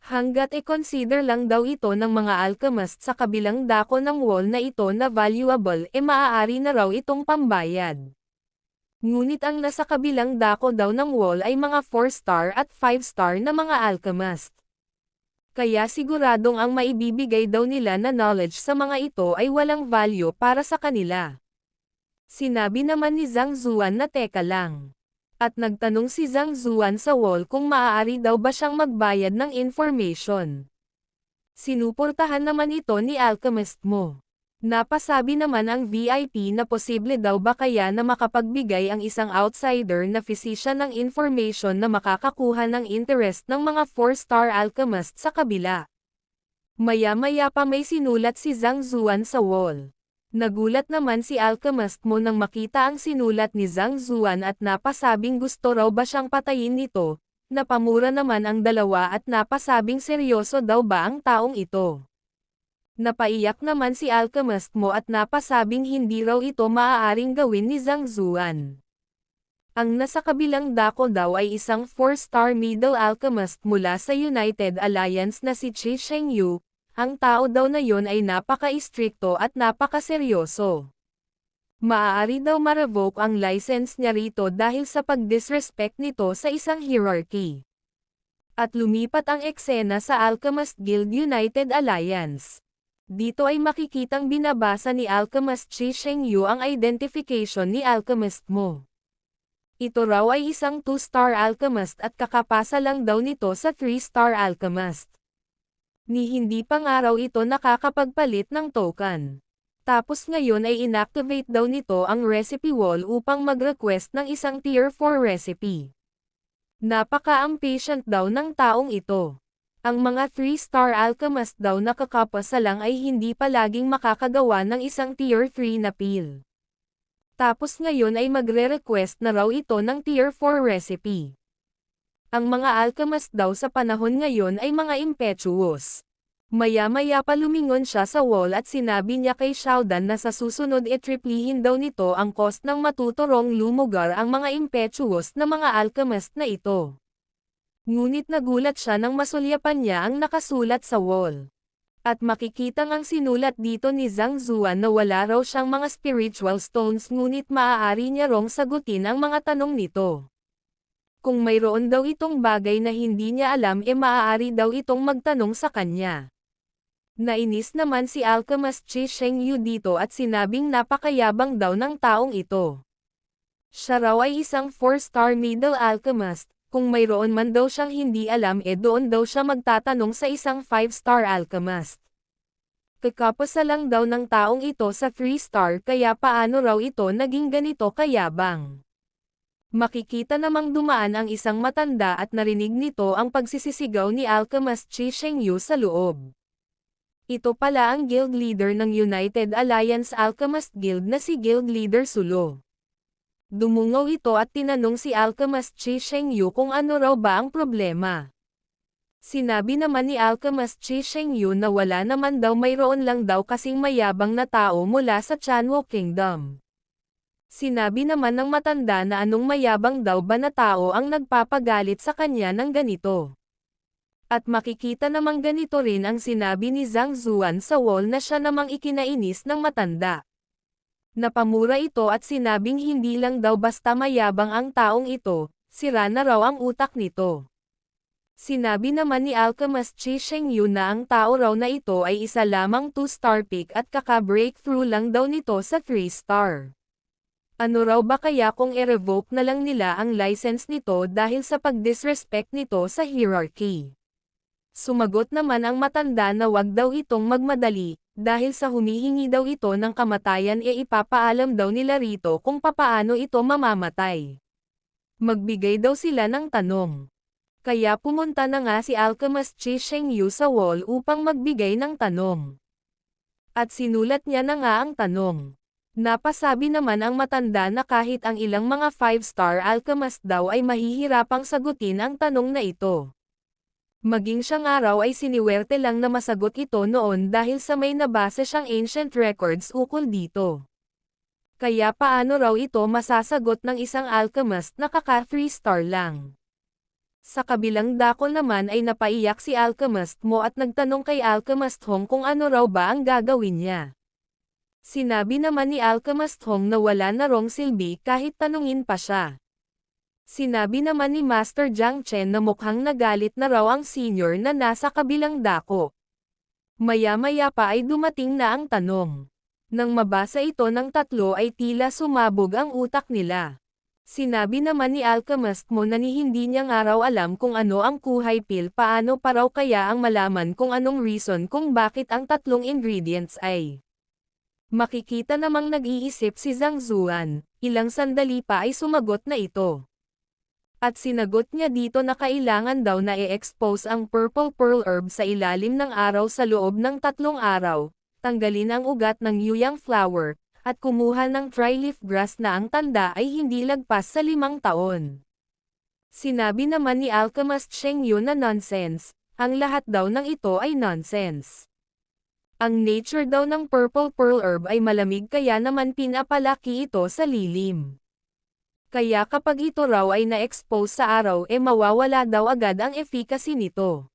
Hanggat i-consider lang daw ito ng mga alchemist sa kabilang dako ng wall na ito na valuable maaari na raw itong pambayad. Ngunit ang nasa kabilang dako daw ng wall ay mga 4-star at 5-star na mga alchemist. Kaya siguradong ang maibibigay daw nila na knowledge sa mga ito ay walang value para sa kanila. Sinabi naman ni Zhang Zuan na teka lang. At nagtanong si Zhang Zuan sa wall kung maaari daw ba siyang magbayad ng information. Sinuportahan naman ito ni alchemist mo. Napasabi naman ang VIP na posible daw ba kaya na makapagbigay ang isang outsider na physician ng information na makakakuha ng interest ng mga 4-star alchemist sa kabila. Maya-maya pa may sinulat si Zhang Zuan sa wall. Nagulat naman si alchemist mo nang makita ang sinulat ni Zhang Zuan at napasabing gusto raw ba siyang patayin nito, napamura naman ang dalawa at napasabing seryoso daw ba ang taong ito. Napaiyak naman si alchemist mo at napasabing hindi raw ito maaaring gawin ni Zhang Zuan. Ang nasa kabilang dako daw ay isang 4-star middle alchemist mula sa United Alliance na si Chi Shengyu. Ang tao daw na yon ay napaka-istrikto at napaka-seryoso. Maaari daw ma-revoke ang license niya rito dahil sa pag-disrespect nito sa isang hierarchy. At lumipat ang eksena sa Alchemist Guild United Alliance. Dito ay makikitang binabasa ni Alchemist Chi Shengyu ang identification ni alchemist mo. Ito raw ay isang 2-star alchemist at kakapasa lang daw nito sa 3-star alchemist. Ni hindi pa nga raw ito nakakapagpalit ng token. Tapos ngayon ay inactivate daw nito ang recipe wall upang mag-request ng isang tier 4 recipe. Napaka-impatient daw ng taong ito. Ang mga 3-star alchemist daw na kakapasa lang ay hindi palaging makakagawa ng isang tier 3 na peel. Tapos ngayon ay magre-request na raw ito ng tier 4 recipe. Ang mga alchemist daw sa panahon ngayon ay mga impetuous. Maya-maya pa lumingon siya sa wall at sinabi niya kay Xiaodan na sa susunod triplihin daw nito ang cost ng matuturong lumugar ang mga impetuous na mga alchemist na ito. Ngunit nagulat siya nang masulyapan niya ang nakasulat sa wall. At makikitang ang sinulat dito ni Zhang Zuan na wala raw siyang mga spiritual stones ngunit maaari niya rong sagutin ang mga tanong nito. Kung mayroon daw itong bagay na hindi niya alam maaari daw itong magtanong sa kanya. Nainis naman si alchemist Chi Shengyu dito at sinabing napakayabang daw ng taong ito. Siya raw ay isang 4-star middle alchemist. Kung mayroon man daw siyang hindi alam doon daw siya magtatanong sa isang 5-star alchemist. Kakapasa lang daw ng taong ito sa 3-star kaya paano raw ito naging ganito kayabang. Makikita namang dumaan ang isang matanda at narinig nito ang pagsisisigaw ni alchemist Chi Shengyu sa loob. Ito pala ang guild leader ng United Alliance Alchemist Guild na si Guild Leader Sulo. Dumungaw ito at tinanong si alchemist Chi Shengyu kung ano raw ba ang problema. Sinabi naman ni alchemist Chi Shengyu na wala naman daw mayroon lang daw kasing mayabang na tao mula sa Chanwo Kingdom. Sinabi naman ng matanda na anong mayabang daw ba na tao ang nagpapagalit sa kanya ng ganito. At makikita namang ganito rin ang sinabi ni Zhang Zuan sa wall na siya namang ikinainis ng matanda. Napamura ito at sinabing hindi lang daw basta mayabang ang taong ito, sira na raw ang utak nito. Sinabi naman ni alchemist Chi Shengyu na ang tao raw na ito ay isa lamang 2-star pick at kaka-breakthrough lang daw nito sa 3-star. Ano raw ba kaya kung i-revoke na lang nila ang license nito dahil sa pag-disrespect nito sa hierarchy? Sumagot naman ang matanda na wag daw itong magmadali. Dahil sa humihingi daw ito ng kamatayan ipapaalam daw nila rito kung papaano ito mamamatay. Magbigay daw sila ng tanong. Kaya pumunta na nga si alchemist Chi Shengyu sa wall upang magbigay ng tanong. At sinulat niya na nga ang tanong. Napasabi naman ang matanda na kahit ang ilang mga 5-star alchemist daw ay mahihirapang sagutin ang tanong na ito. Maging siyang araw ay siniwerte lang na masagot ito noon dahil sa may nabasa siyang ancient records ukol dito. Kaya paano raw ito masasagot ng isang alchemist na kaka 3-star lang? Sa kabilang dako naman ay napaiyak si Alchemist Mo at nagtanong kay Alchemist Hong kung ano raw ba ang gagawin niya. Sinabi naman ni Alchemist Hong na wala na rong silbi kahit tanungin pa siya. Sinabi naman ni Master Jiang Chen na mukhang nagalit na raw ang senior na nasa kabilang dako. Maya-maya pa ay dumating na ang tanong. Nang mabasa ito ng tatlo ay tila sumabog ang utak nila. Sinabi naman ni Alchemist Mo na hindi niya nga raw alam kung ano ang kuhay pill, paano pa raw kaya ang malaman kung anong reason kung bakit ang tatlong ingredients ay. Makikita namang nag-iisip si Zhang Zuan, ilang sandali pa ay sumagot na ito. At sinagot niya dito na kailangan daw na i-expose ang purple pearl herb sa ilalim ng araw sa loob ng 3 araw, tanggalin ang ugat ng yuyang flower, at kumuha ng tri-leaf grass na ang tanda ay hindi lagpas sa 5 taon. Sinabi naman ni Alchemist Sheng Yu na nonsense, ang lahat daw ng ito ay nonsense. Ang nature daw ng purple pearl herb ay malamig kaya naman pinapalaki ito sa lilim. Kaya kapag ito raw ay na-expose sa araw mawawala daw agad ang efficacy nito.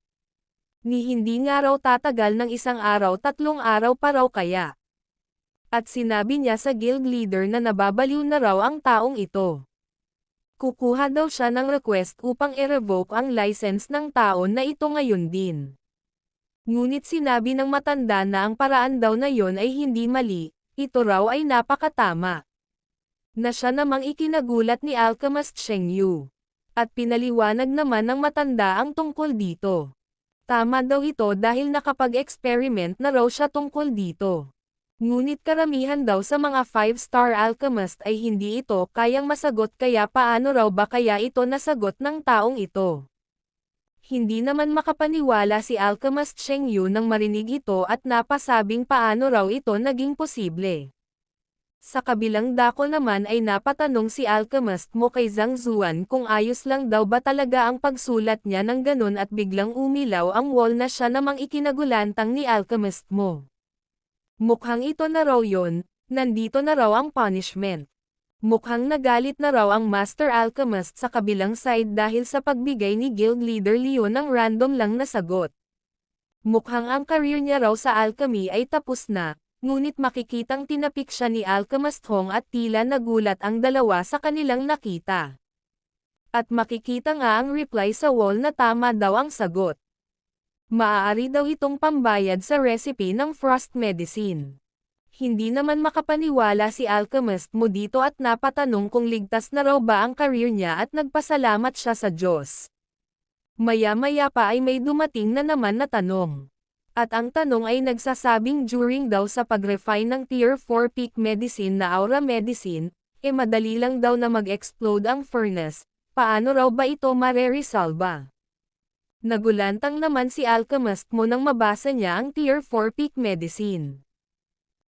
Hindi nga raw tatagal ng 1 araw 3 araw pa raw kaya. At sinabi niya sa guild leader na nababaliw na raw ang taong ito. Kukuha daw siya ng request upang i-revoke ang license ng taon na ito ngayon din. Ngunit sinabi ng matanda na ang paraan daw na yon ay hindi mali, ito raw ay napakatama. Na siya namang ikinagulat ni Alchemist Sheng Yu. At pinaliwanag naman ng matanda ang tungkol dito. Tama daw ito dahil nakapag-experiment na raw siya tungkol dito. Ngunit karamihan daw sa mga 5-star alchemist ay hindi ito kayang masagot kaya paano raw ba kaya ito nasagot ng taong ito. Hindi naman makapaniwala si Alchemist Sheng Yu nang marinig ito at napasabing paano raw ito naging posible. Sa kabilang dako naman ay napatanong si Alchemist Mo kay Zhang Zuan kung ayos lang daw ba talaga ang pagsulat niya ng ganun at biglang umilaw ang wall na siya namang ikinagulantang ni Alchemist Mo. Mukhang ito na raw yon, nandito na raw ang punishment. Mukhang nagalit na raw ang Master Alchemist sa kabilang side dahil sa pagbigay ni Guild Leader Leo ng random lang na sagot. Mukhang ang career niya raw sa alchemy ay tapos na. Ngunit makikitang tinapik siya ni Alchemist Hong at tila nagulat ang dalawa sa kanilang nakita. At makikita nga ang reply sa wall na tama daw ang sagot. Maaari daw itong pambayad sa recipe ng frost medicine. Hindi naman makapaniwala si Alchemist Mo dito at napatanong kung ligtas na raw ba ang career niya at nagpasalamat siya sa Diyos. Maya-maya pa ay may dumating na naman na tanong. At ang tanong ay nagsasabing during daw sa pag-refine ng Tier 4 peak medicine na aura medicine, madali lang daw na mag-explode ang furnace, paano raw ba ito mareresolba? Nagulantang naman si Alchemist Mo nang mabasa niya ang Tier 4 peak medicine.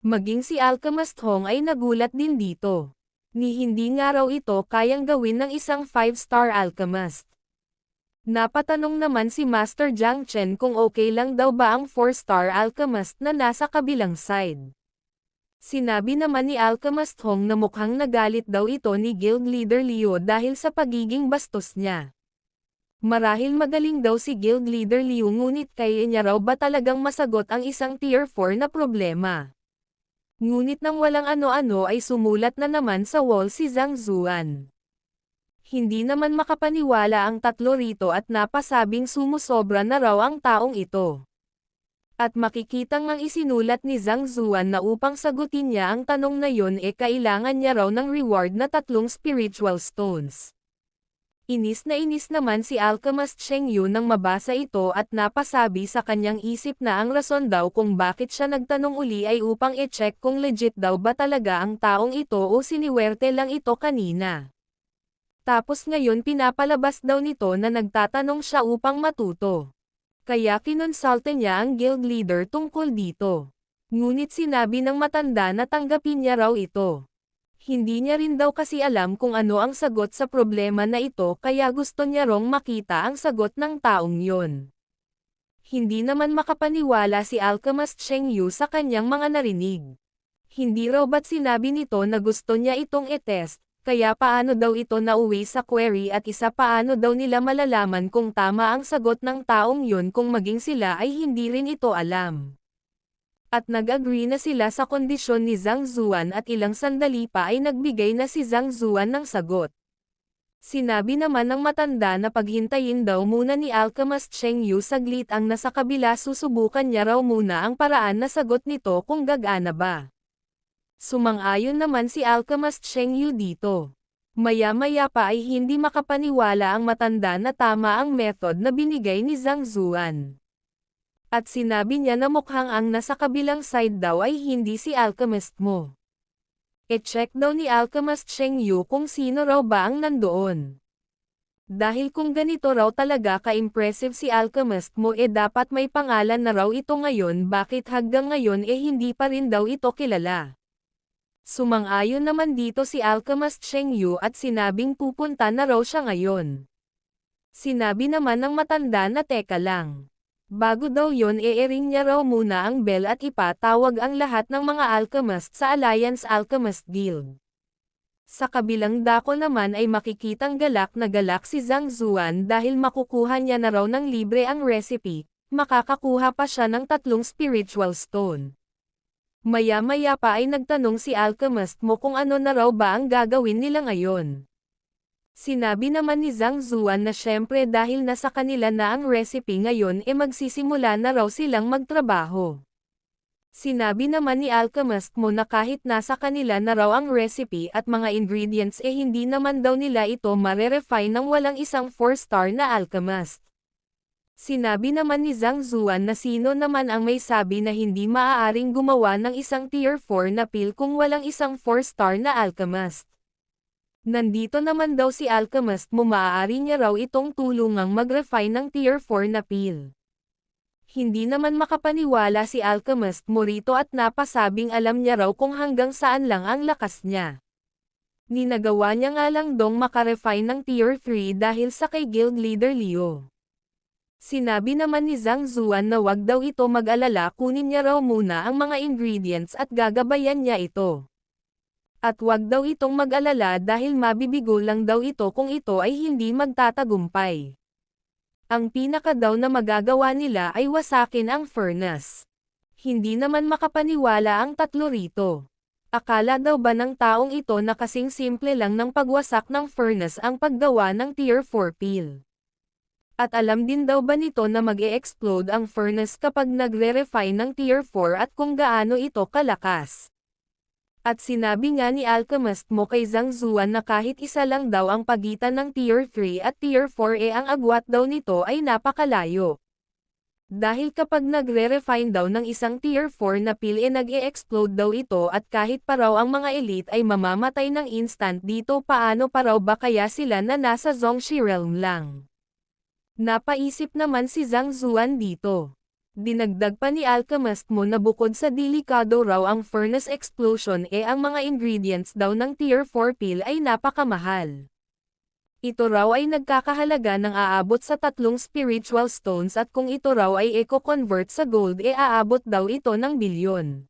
Maging si Alchemist Hong ay nagulat din dito. Hindi nga raw ito kayang gawin ng isang 5-star alchemist. Napatanong naman si Master Jiang Chen kung okay lang daw ba ang 4-star alchemist na nasa kabilang side. Sinabi naman ni Alchemist Hong na mukhang nagalit daw ito ni Guild Leader Leo dahil sa pagiging bastos niya. Marahil magaling daw si Guild Leader Leo ngunit kaya niya raw ba talagang masagot ang isang Tier 4 na problema. Ngunit nang walang ano-ano ay sumulat na naman sa wall si Zhang Zuan. Hindi naman makapaniwala ang tatlo rito at napasabing sumusobra na raw ang taong ito. At makikita ngang isinulat ni Zhang Zuan na upang sagutin niya ang tanong na yon kailangan niya raw ng reward na 3 spiritual stones. Inis naman si Alchemist Sheng Yu nang mabasa ito at napasabi sa kanyang isip na ang rason daw kung bakit siya nagtanong uli ay upang i-check kung legit daw ba talaga ang taong ito o siniwerte lang ito kanina. Tapos ngayon pinapalabas daw nito na nagtatanong siya upang matuto. Kaya kinonsulta niya ang guild leader tungkol dito. Ngunit sinabi ng matanda na tanggapin niya raw ito. Hindi niya rin daw kasi alam kung ano ang sagot sa problema na ito kaya gusto niya rong makita ang sagot ng taong yon. Hindi naman makapaniwala si Alchemist Sheng Yu sa kanyang mga narinig. Hindi raw ba't sinabi nito na gusto niya itong i-test, Kaya paano daw ito nauwi sa query at isa paano daw nila malalaman kung tama ang sagot ng taong yun kung maging sila ay hindi rin ito alam. At nag-agree na sila sa kondisyon ni Zhang Zuan at ilang sandali pa ay nagbigay na si Zhang Zuan ng sagot. Sinabi naman ng matanda na paghintayin daw muna ni Alchemist Cheng Yu saglit ang nasa kabila susubukan niya raw muna ang paraan na sagot nito kung gagana ba. Sumang-ayon naman si Alchemist Cheng Yu dito. Maya-maya pa ay hindi makapaniwala ang matanda na tama ang method na binigay ni Zhang Zuan. At sinabi niya na mukhang ang nasa kabilang side daw ay hindi si Alchemist mo. E-check daw ni Alchemist Cheng Yu kung sino raw ba ang nandoon. Dahil kung ganito raw talaga ka-impressive si Alchemist mo dapat may pangalan na raw ito ngayon bakit hanggang ngayon hindi pa rin daw ito kilala. Sumang-ayon naman dito si Alchemist Cheng Yu at sinabing pupunta na raw siya ngayon. Sinabi naman ng matanda na teka lang. Bago daw yon i-ring niya raw muna ang bell at ipatawag ang lahat ng mga alchemist sa Alliance Alchemist Guild. Sa kabilang dako naman ay makikitang galak na galak si Zhang Zuan dahil makukuha niya na raw ng libre ang recipe, makakakuha pa siya ng 3 spiritual stone. Maya-maya pa ay nagtanong si Alchemist mo kung ano na raw ba ang gagawin nila ngayon. Sinabi naman ni Zhang Zuan na syempre dahil nasa kanila na ang recipe ngayon magsisimula na raw silang magtrabaho. Sinabi naman ni Alchemist mo na kahit nasa kanila na raw ang recipe at mga ingredients hindi naman daw nila ito marerefine ng walang isang 4-star na alchemist. Sinabi naman ni Zhang Zuan na sino naman ang may sabi na hindi maaaring gumawa ng isang tier 4 na pill kung walang isang 4-star na alchemist. Nandito naman daw si Alchemist mo maaari niya raw itong tulungang mag-refine ng tier 4 na pill. Hindi naman makapaniwala si Alchemist mo rito at napasabing alam niya raw kung hanggang saan lang ang lakas niya. Ninagawa niya nga lang dong makarefine ng tier 3 dahil sa kay guild leader Liu. Sinabi naman ni Zhang Zuan na wag daw ito mag-alala kunin niya raw muna ang mga ingredients at gagabayan niya ito. At wag daw itong mag-alala dahil mabibigo lang daw ito kung ito ay hindi magtatagumpay. Ang pinaka daw na magagawa nila ay wasakin ang furnace. Hindi naman makapaniwala ang tatlo rito. Akala daw ba ng taong ito na kasing simple lang ng pagwasak ng furnace ang paggawa ng tier 4 pill. At alam din daw ba nito na mag-e-explode ang furnace kapag nagre-refine ng tier 4 at kung gaano ito kalakas. At sinabi nga ni Alchemist mo kay Zhang Zuan na kahit isa lang daw ang pagitan ng tier 3 at tier 4 ang agwat daw nito ay napakalayo. Dahil kapag nagre-refine daw ng isang tier 4 na pill nag-e-explode daw ito at kahit pa raw ang mga elite ay mamamatay ng instant dito paano pa raw ba kaya sila na nasa Zhongxi realm lang. Napaisip naman si Zhang Zuan dito. Dinagdag pa ni Alchemist mo na bukod sa delikado raw ang furnace explosion ang mga ingredients daw ng tier 4 pill ay napakamahal. Ito raw ay nagkakahalaga ng aabot sa 3 spiritual stones at kung ito raw ay eco-convert sa gold aabot daw ito ng bilyon.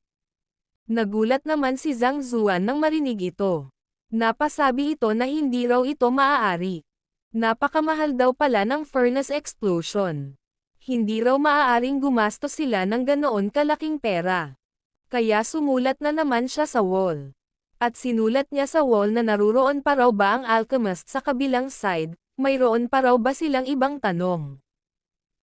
Nagulat naman si Zhang Zuan nang marinig ito. Napasabi ito na hindi raw ito maaari. Napakamahal daw pala ng furnace explosion. Hindi raw maaaring gumastos sila ng ganoon kalaking pera. Kaya sumulat na naman siya sa wall. At sinulat niya sa wall na naruroon pa raw ba ang alchemist sa kabilang side, mayroon pa raw ba silang ibang tanong.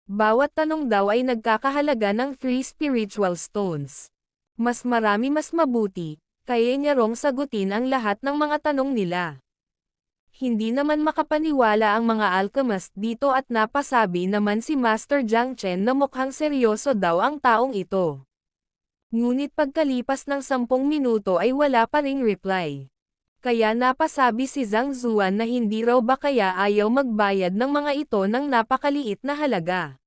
Bawat tanong daw ay nagkakahalaga ng 3 spiritual stones. Mas marami mas mabuti, kaya niya rong sagutin ang lahat ng mga tanong nila. Hindi naman makapaniwala ang mga alchemist dito at napasabi naman si Master Jiang Chen na mukhang seryoso daw ang taong ito. Ngunit pagkalipas ng 10 minuto ay wala pa ring reply. Kaya napasabi si Zhang Zuan na hindi raw ba kaya ayaw magbayad ng mga ito ng napakaliit na halaga.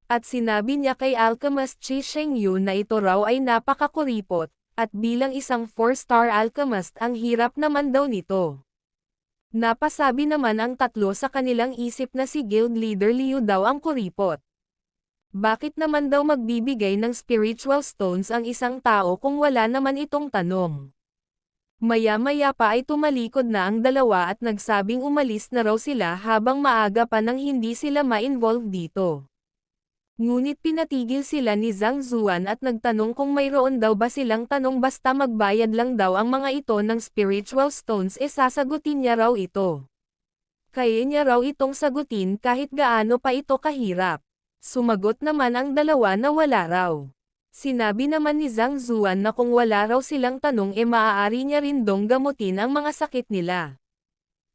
At sinabi niya kay Alchemist Chi Shengyu na ito raw ay napakakuripot, at bilang isang 4-star alchemist ang hirap naman daw nito. Napasabi naman ang tatlo sa kanilang isip na si Guild Leader Liu daw ang kuripot. Bakit naman daw magbibigay ng spiritual stones ang isang tao kung wala naman itong tanong? Maya-maya pa ay tumalikod na ang dalawa at nagsabing umalis na raw sila habang maaga pa nang hindi sila ma-involve dito. Ngunit pinatigil sila ni Zhang Zuan at nagtanong kung mayroon daw ba silang tanong basta magbayad lang daw ang mga ito ng spiritual stones sasagutin niya raw ito. Kaya niya raw itong sagutin kahit gaano pa ito kahirap. Sumagot naman ang dalawa na wala raw. Sinabi naman ni Zhang Zuan na kung wala raw silang tanong maaari niya rin dong gamutin ang mga sakit nila.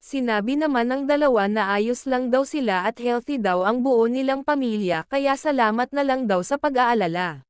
Sinabi naman ng dalawa na ayos lang daw sila at healthy daw ang buo nilang pamilya kaya salamat na lang daw sa pag-aalala.